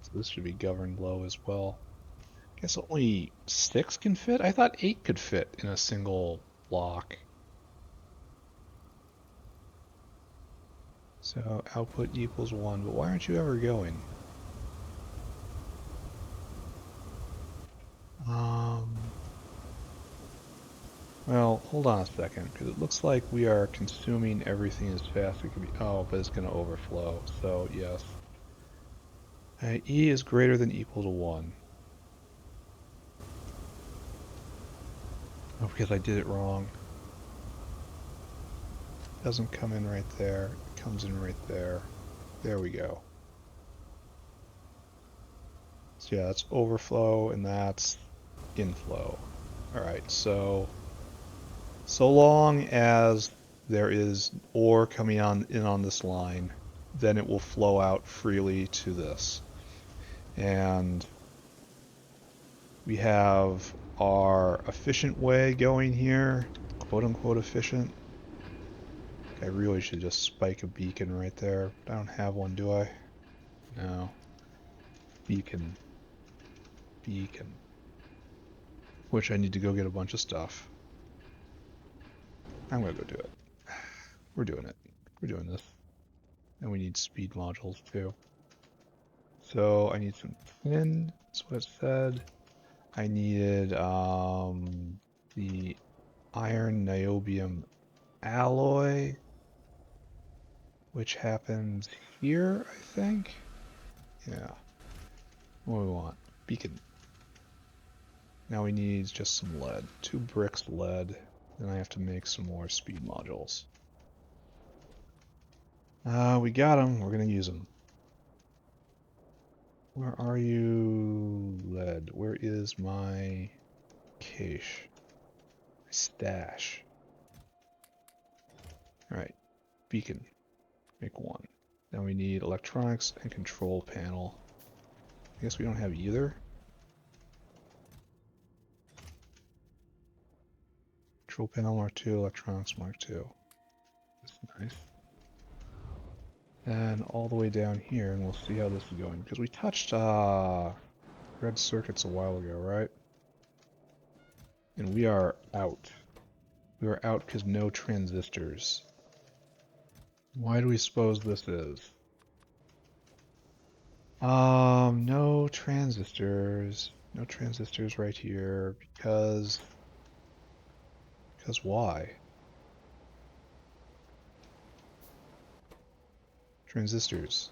So this should be governed low as well. I guess only 6 can fit? I thought 8 could fit in a single block. So output equals 1, but why aren't you ever going? Well, hold on a second, because it looks like we are consuming everything as fast as it can be. Oh, but it's going to overflow, so yes. E is greater than equal to 1. Oh, because I did it wrong. It doesn't come in right there. It comes in right there. There we go. So yeah, that's overflow, and that's inflow. Alright, so long as there is ore coming in on this line, then it will flow out freely to this. And we have our efficient way going here, quote unquote efficient. I really should just spike a beacon right there. I don't have one, do I? No. Beacon. Beacon. Which I need to go get a bunch of stuff. I'm gonna go do it. We're doing it. We're doing this. And we need speed modules too. So I need some tin, that's what it said. I needed the iron niobium alloy, which happens here, I think. Yeah. What do we want? Beacon. Now we need just some lead. 2 bricks lead. Then I have to make some more speed modules. We got them. We're going to use them. Where are you, lead? Where is my cache? My stash. Alright. Beacon. Make 1. Now we need electronics and control panel. I guess we don't have either. Control panel Mark 2, electronics Mark 2. That's nice. And all the way down here, and we'll see how this is going. Because we touched red circuits a while ago, right? And we are out. We are out because no transistors. Why do we suppose this is? No transistors. No transistors right here because why? Transistors.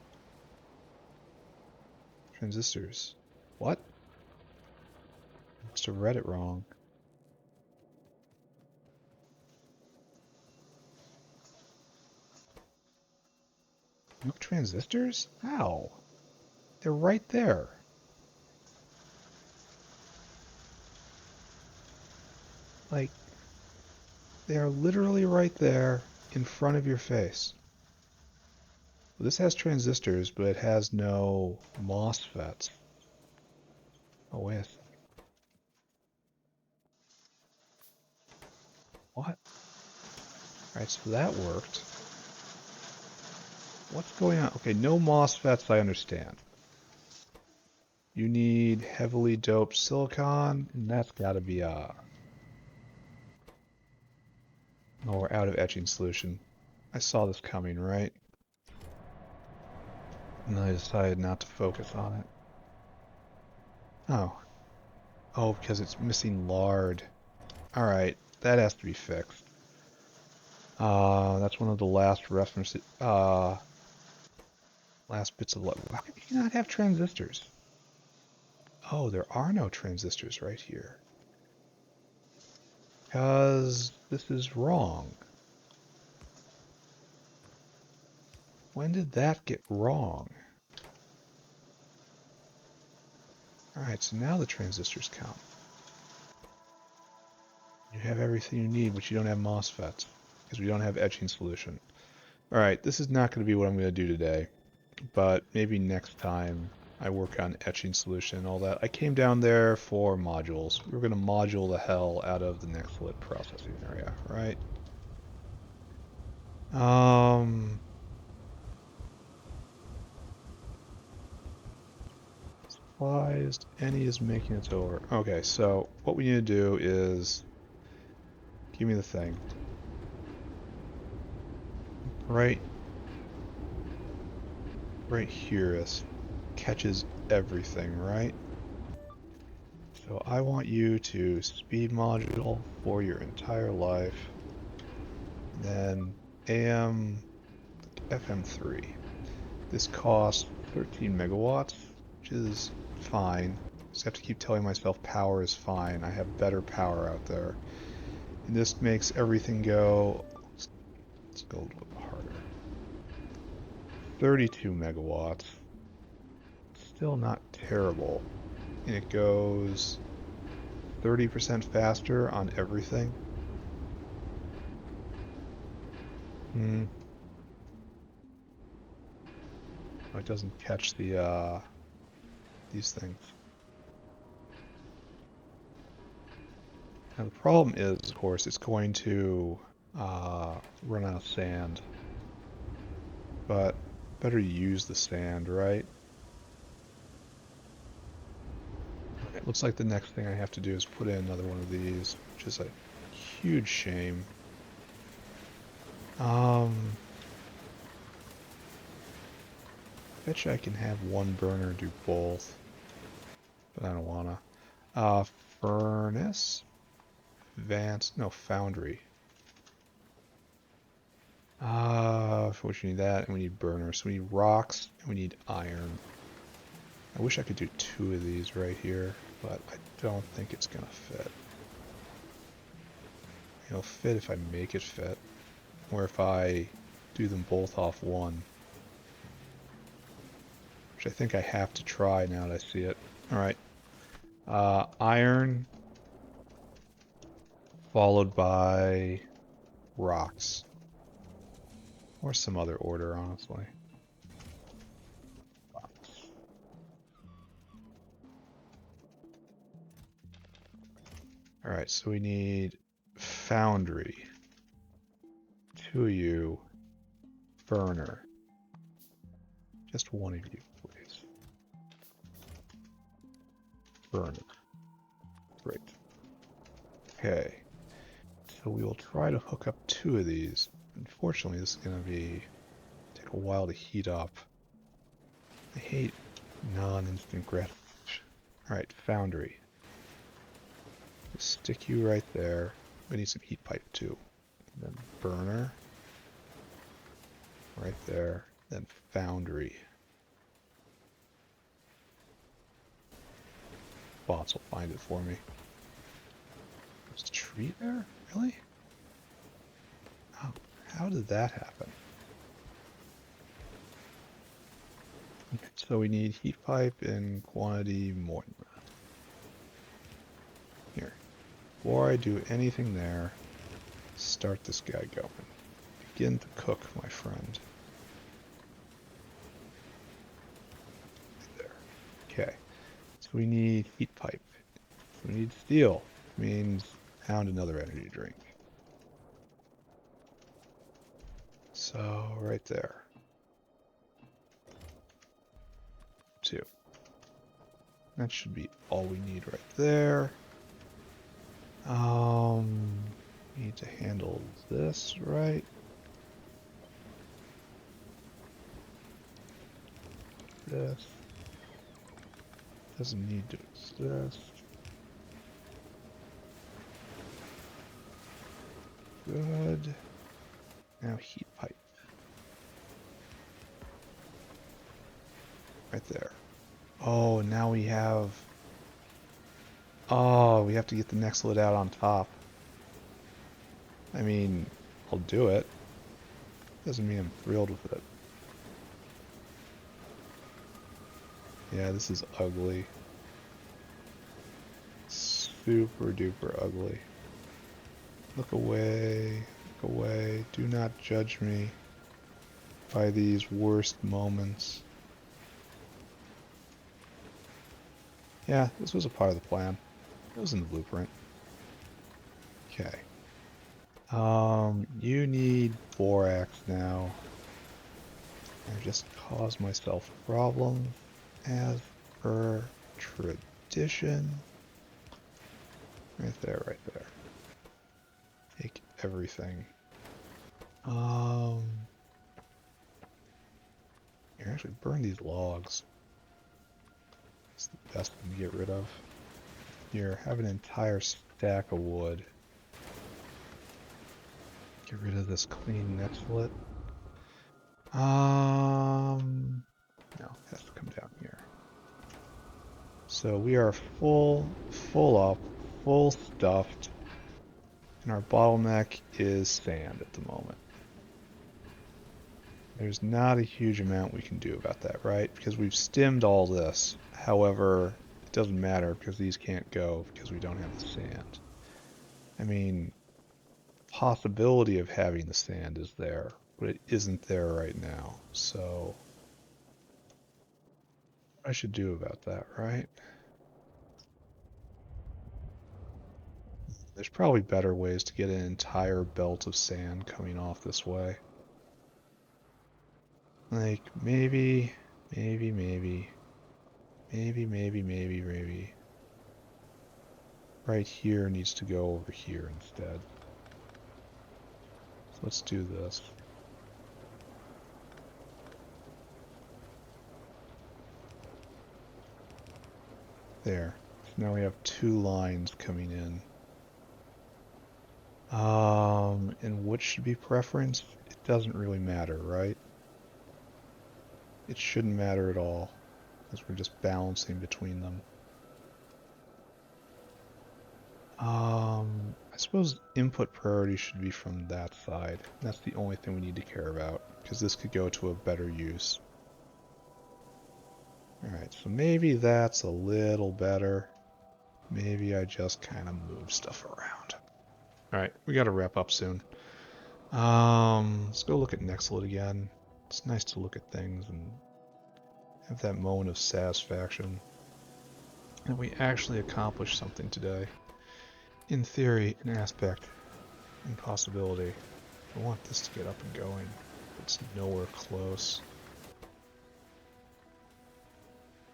Transistors. What? I must have read it wrong. No transistors? How? They're right there. Like, they are literally right there in front of your face. This has transistors, but it has no MOSFETs. Oh, wait. What? Alright, so that worked. What's going on? Okay, no MOSFETs, I understand. You need heavily doped silicon, and that's gotta be oh, we're out of etching solution. I saw this coming, right? And I decided not to focus on it. Oh. Oh, because it's missing lard. Alright, that has to be fixed. That's one of the last references, last bits of lard. Why do you not have transistors? Oh, there are no transistors right here. Because this is wrong. When did that get wrong? Alright, so now the transistors count. You have everything you need, but you don't have MOSFETs. Because we don't have etching solution. Alright, this is not going to be what I'm going to do today. But maybe next time I work on etching solution and all that. I came down there for modules. We were going to module the hell out of the Nexelit processing area, right? Surprised any is making it over. Okay, so what we need to do is give me the thing. Right here is catches everything, right? So I want you to speed module for your entire life. Then AM FM3. This costs 13 megawatts, which is fine. Just have to keep telling myself power is fine. I have better power out there. And this makes everything go, let's go a little bit harder. 32 megawatts. Still not terrible. And it goes 30% faster on everything. Oh, it doesn't catch the these things. Now the problem is, of course, it's going to run out of sand. But better use the sand, right? It looks like the next thing I have to do is put in another one of these, which is a huge shame. Bet you I can have one burner do both, but I don't wanna. Furnace, advanced, no, foundry. For which we need that, and we need burners. So we need rocks, and we need iron. I wish I could do 2 of these right here, but I don't think it's gonna fit. It'll fit if I make it fit, or if I do them both off one. Which I think I have to try now that I see it. Alright. Iron, followed by rocks. Or some other order, honestly. Alright, so we need foundry. 2 of you. Burner. Just one of you, please. Burner. Great. Okay. So we will try to hook up 2 of these. Unfortunately, this is going to take a while to heat up. I hate Non-instant gratification. Alright, Foundry. Just stick you right there. We need some heat pipe too. And then burner. Right there. Then Foundry. Bots will find it for me. There's a tree there? Really? Oh, how did that happen? Okay, so we need heat pipe in quantity more than that. Here. Before I do anything there, start this guy going. Begin to cook, my friend. Right there. Okay. So we need heat pipe. We need steel. Means pound another energy drink. So right there. 2. That should be all we need right there. Need to handle this, right? This doesn't need to exist. Good. Now heat pipe. Right there. Oh, now we have... Oh, we have to get the Nexelit out on top. I mean, I'll do it. Doesn't mean I'm thrilled with it. Yeah, this is ugly. Super duper ugly. Look away. Look away. Do not judge me by these worst moments. Yeah, this was a part of the plan. It was in the blueprint. Okay. You need borax now. I just caused myself problems as per tradition. Right there, right there. Take everything. Here, actually burn these logs. It's the best thing to get rid of. Here, have an entire stack of wood. Get rid of this clean Nexelit. No, it has to come down here. So we are full up, full stuffed, and our bottleneck is sand at the moment. There's not a huge amount we can do about that, right? Because we've stemmed all this. However, it doesn't matter because these can't go because we don't have the sand. I mean, possibility of having the sand is there, but it isn't there right now. So, what I should do about that, right? There's probably better ways to get an entire belt of sand coming off this way. Like, maybe. Right here needs to go over here instead. So let's do this. There. So now we have 2 lines coming in. And which should be preference? It doesn't really matter, right? It shouldn't matter at all, because we're just balancing between them. I suppose input priority should be from that side. That's the only thing we need to care about, because this could go to a better use. Alright, so maybe that's a little better. Maybe I just kind of move stuff around. Alright, we gotta wrap up soon. Let's go look at Nexelit again. It's nice to look at things and have that moment of satisfaction. And we actually accomplished something today. In theory, an aspect, and possibility. I want this to get up and going. It's nowhere close.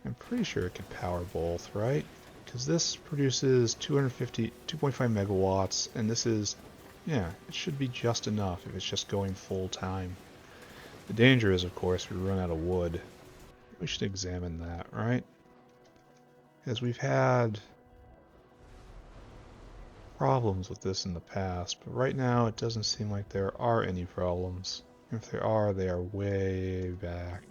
I'm pretty sure it can power both, right? Because this produces 2.5 megawatts, and this is, yeah, it should be just enough if it's just going full time. The danger is, of course, we run out of wood, We should examine that, right? Because we've had problems with this in the past, but right now it doesn't seem like there are any problems. If there are, they are way back.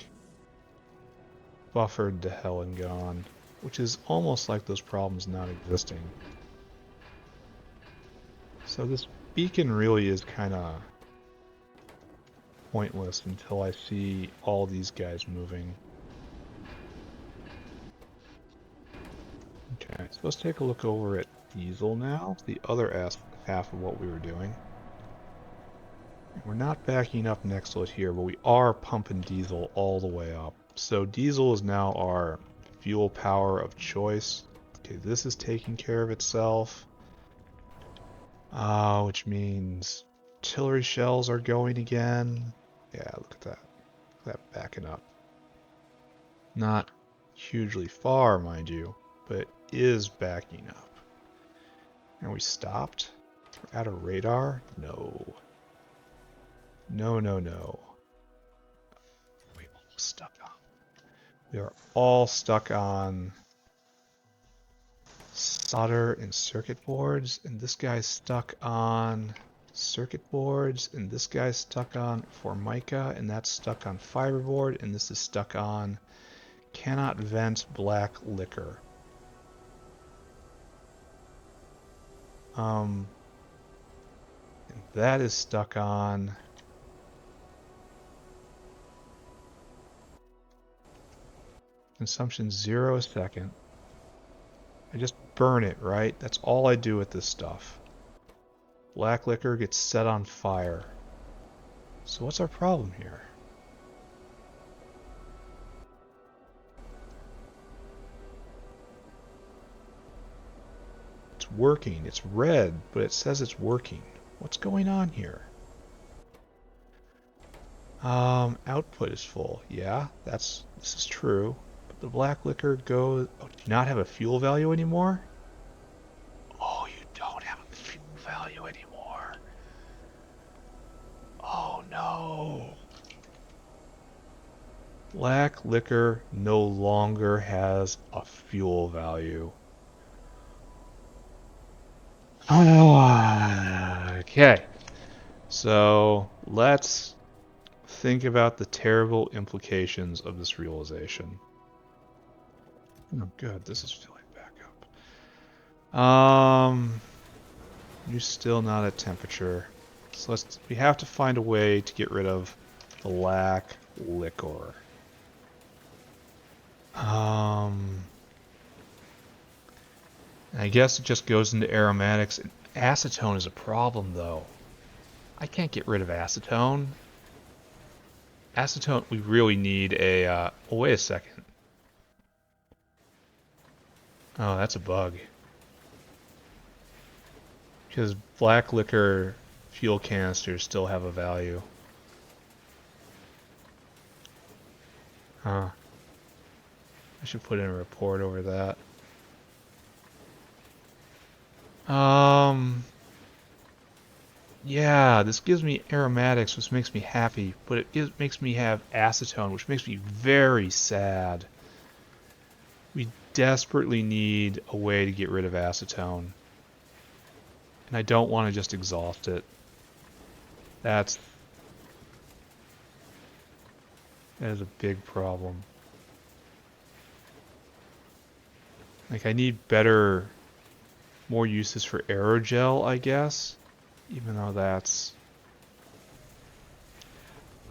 Buffered to hell and gone, which is almost like those problems not existing. So this beacon really is kind of pointless until I see all these guys moving. Okay, so let's take a look over at diesel now, the other half of what we were doing. We're not backing up Nexelit here, but we are pumping diesel all the way up. So diesel is now our fuel power of choice. Okay, this is taking care of itself, which means artillery shells are going again. Yeah, look at that. Look at that backing up. Not hugely far, mind you, but it is backing up. And we stopped? We're out of radar? No. No, no, no. We almost stuck on. We are all stuck on solder and circuit boards, and this guy's stuck on circuit boards, and this guy's stuck on formica, and that's stuck on fiberboard, and this is stuck on cannot vent black liquor. And that is stuck on consumption 0 a second. I just burn it, right? That's all I do with this stuff. Black liquor gets set on fire. So what's our problem here? It's working. It's red, but it says it's working. What's going on here? Output is full. Yeah, this is true. But the black liquor goes... Oh, do you not have a fuel value anymore? Oh, you don't have a fuel value anymore. Oh, no. Black liquor no longer has a fuel value. Okay. So, let's think about the terrible implications of this realization. Oh, good. This is filling back up. You're still not at temperature. So we have to find a way to get rid of the black liquor. I guess it just goes into aromatics. Acetone is a problem, though. I can't get rid of acetone. Acetone, we really need a... oh, wait a second. Oh, that's a bug. Because black liquor fuel canisters still have a value. Huh. I should put in a report over that. Yeah, this gives me aromatics, which makes me happy, but it makes me have acetone, which makes me very sad. We desperately need a way to get rid of acetone. And I don't want to just exhaust it. That is a big problem. Like, I need more uses for aerogel, I guess. Even though that's...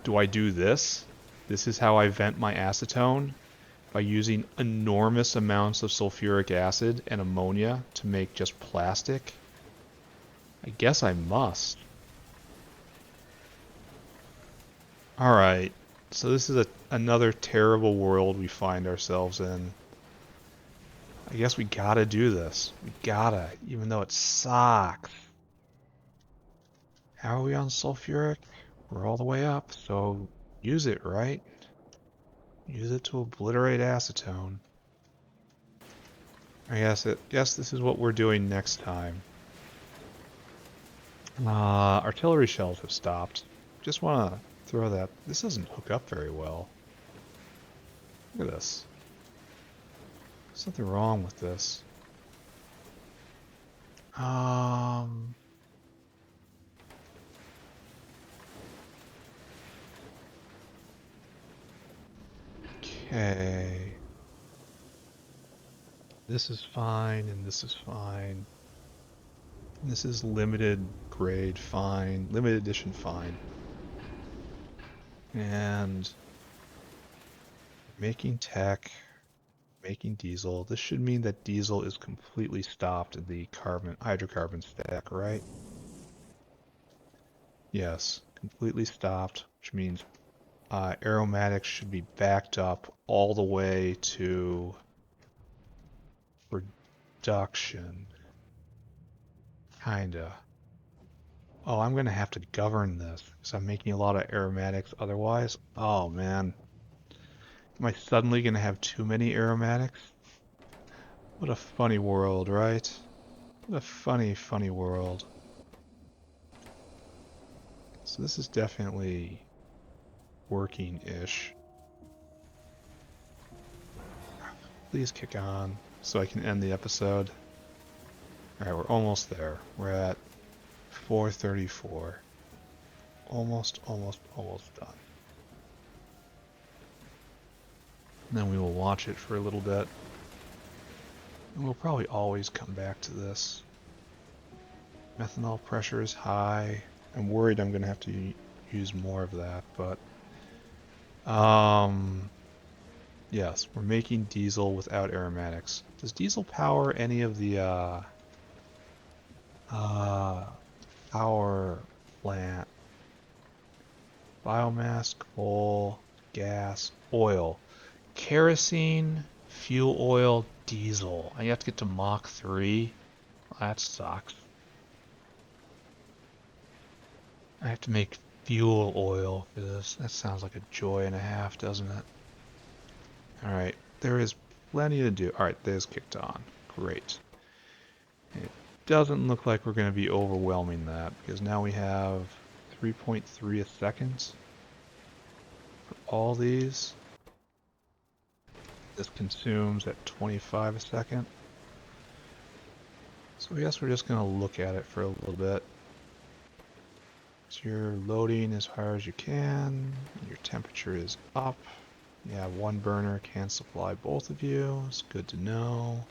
Do I do this? This is how I vent my acetone? By using enormous amounts of sulfuric acid and ammonia to make just plastic? I guess I must. Alright, so this is another terrible world we find ourselves in. I guess we gotta do this. We gotta, even though it sucks. How are we on sulfuric? We're all the way up, so use it, right? Use it to obliterate acetone. I guess this is what we're doing next time. Artillery shells have stopped. Just want to throw that. This doesn't hook up very well. Look at this. There's nothing wrong with this. Okay. This is fine, and this is fine. This is limited grade fine, limited edition fine. And making tech, making diesel. This should mean that diesel is completely stopped in the hydrocarbon stack, right? Yes, completely stopped, which means aromatics should be backed up all the way to production. Kinda. Oh, I'm gonna have to govern this because I'm making a lot of aromatics otherwise. Oh man. Am I suddenly gonna have too many aromatics? What a funny world, right? What a funny, funny world. So this is definitely working-ish. Please kick on so I can end the episode. Alright, we're almost there. We're at 434. Almost done. And then we will watch it for a little bit. And we'll probably always come back to this. Methanol pressure is high. I'm worried I'm going to have to use more of that, but yes, we're making diesel without aromatics. Does diesel power any of the power plant? Biomass, coal, gas, oil, kerosene, fuel oil, diesel. I have to get to Mach 3. That sucks. I have to make fuel oil for this. That sounds like a joy and a half, doesn't it? Alright, there is plenty to do. Alright, there's kicked on. Great. It doesn't look like we're going to be overwhelming that, because now we have 3.3 a second for all these. This consumes at 25 a second. So I guess we're just going to look at it for a little bit. So you're loading as hard as you can. Your temperature is up. Yeah, one burner can supply both of you. It's good to know.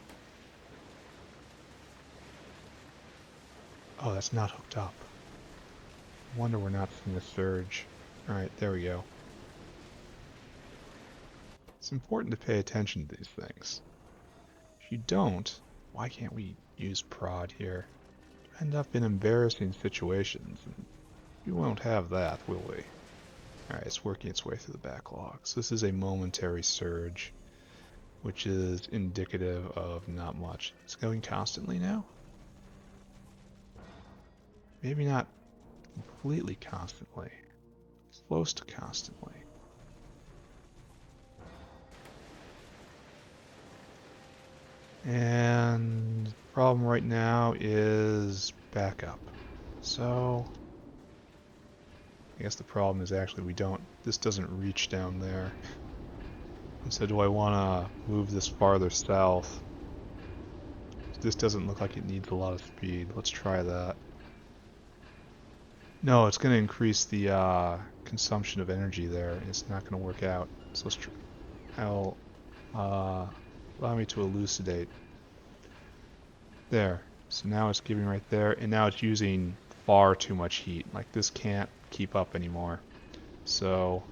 Oh, that's not hooked up. I wonder we're not seeing a surge. Alright, there we go. It's important to pay attention to these things. If you don't, why can't we use prod here? End up in embarrassing situations. And we won't have that, will we? Alright, it's working its way through the backlog. So this is a momentary surge, which is indicative of not much. It's going constantly now? Maybe not completely constantly. Close to constantly. And the problem right now is backup. So I guess the problem is actually this doesn't reach down there. And so do I want to move this farther south? This doesn't look like it needs a lot of speed. Let's try that. No, it's going to increase the consumption of energy there, and it's not going to work out. So let's try. Allow me to elucidate. There. So now it's giving right there, and now it's using far too much heat. Like, this can't keep up anymore. So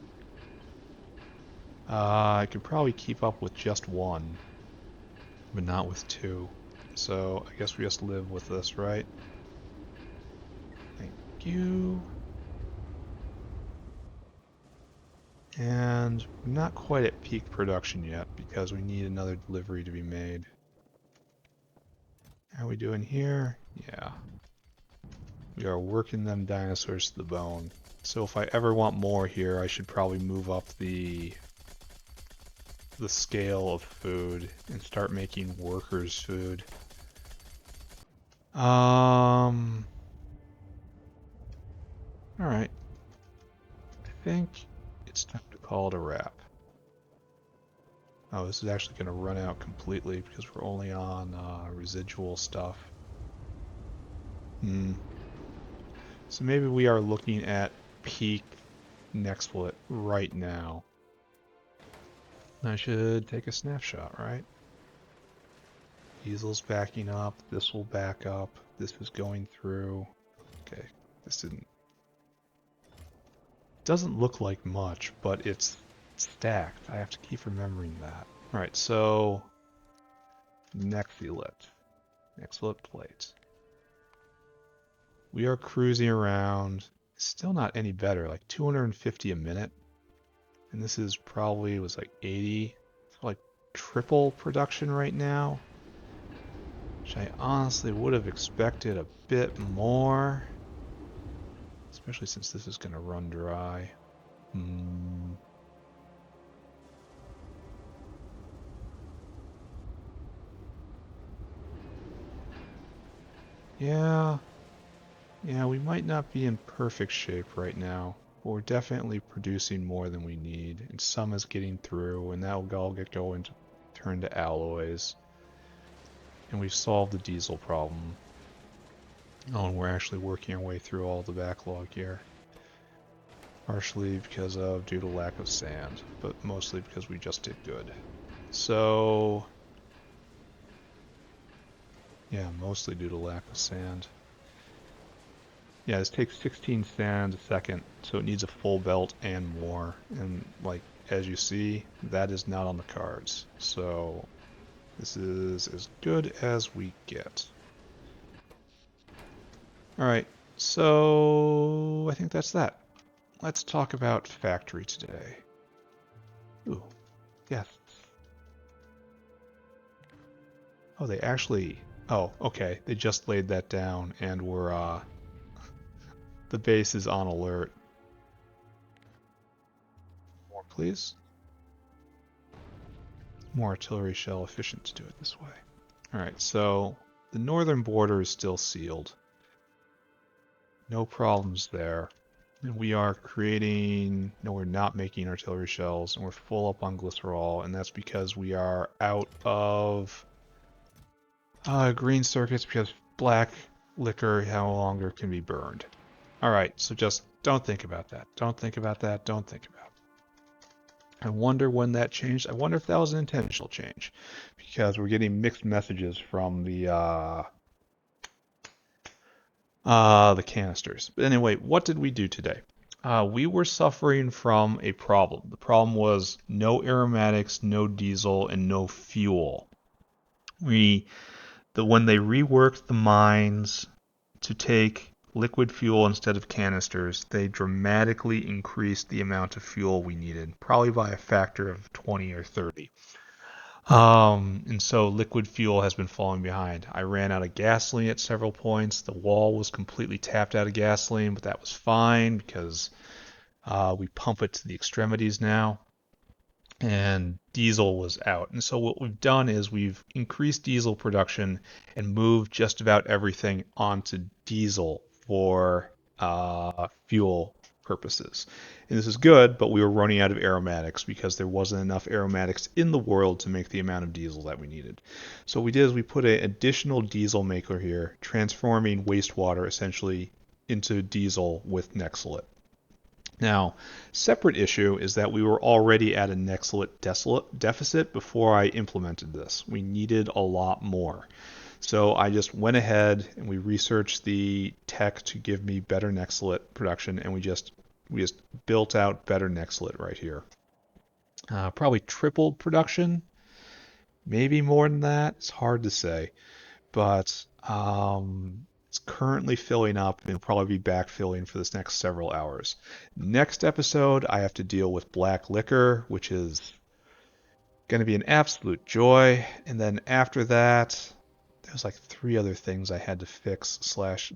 I could probably keep up with just one, but not with two. So I guess we just live with this, right? Thank you. And we're not quite at peak production yet because we need another delivery to be made. How are we doing here? Yeah. We are working them dinosaurs to the bone. So if I ever want more here, I should probably move up the scale of food and start making workers' food. Alright. I think it's time to call it a wrap. this is actually going to run out completely because we're only on residual stuff. So maybe we are looking at peak Nexelit right now. I should take a snapshot, right? Diesel's backing up, this will back up, this is going through. Okay, this doesn't look like much, but it's stacked. I have to keep remembering that. Alright, so Nexelit plate. We are cruising around, still not any better, like 250 a minute. And this is probably, was like 80, so like triple production right now. Which I honestly would have expected a bit more. Especially since this is going to run dry. Yeah, we might not be in perfect shape right now, but we're definitely producing more than we need, and some is getting through, and that will all get going to turn to alloys. And we've solved the diesel problem. Oh, and we're actually working our way through all the backlog here. Partially because of due to lack of sand, but mostly because we just did good. So, yeah, mostly due to lack of sand. Yeah, this takes 16 sand a second, so it needs a full belt and more. And like, as you see, that is not on the cards. So this is as good as we get. Alright, so I think that's that. Let's talk about Factory today. Ooh, yes. Oh, they actually... Oh, okay, they just laid that down and we're, the base is on alert. More, please. More artillery shell efficient to do it this way. Alright, so the northern border is still sealed. No problems there. And we are creating... No, we're not making artillery shells, and we're full up on glycerol, and that's because we are out of green circuits because black liquor no longer can be burned. Alright, so just don't think about that. Don't think about that. Don't think about it. I wonder when that changed. I wonder if that was an intentional change, because we're getting mixed messages from the canisters. But anyway, what did we do today? We were suffering from a problem. The problem was no aromatics, no diesel, and no fuel. When they reworked the mines to take liquid fuel instead of canisters, they dramatically increased the amount of fuel we needed, probably by a factor of 20 or 30. And so liquid fuel has been falling behind. I ran out of gasoline at several points. The wall was completely tapped out of gasoline, but that was fine because we pump it to the extremities now. And diesel was out. And so what we've done is we've increased diesel production and moved just about everything onto diesel for fuel purposes. And this is good, but we were running out of aromatics because there wasn't enough aromatics in the world to make the amount of diesel that we needed. So what we did is we put an additional diesel maker here, transforming wastewater essentially into diesel with Nexelit. Now, separate issue is that we were already at a Nexelit deficit before I implemented this. We needed a lot more. So I just went ahead and we researched the tech to give me better Nexelit production, and we just built out better Nexelit right here. Probably tripled production, maybe more than that. It's hard to say, but it's currently filling up and will probably be backfilling for this next several hours. Next episode, I have to deal with black liquor, which is going to be an absolute joy. And then after that, there's like 3 other things I had to fix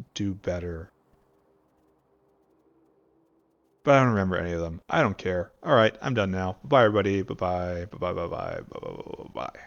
/ do better. But I don't remember any of them. I don't care. All right, I'm done now. Bye, everybody. Bye-bye. Bye-bye. Bye-bye. Bye-bye. Bye-bye.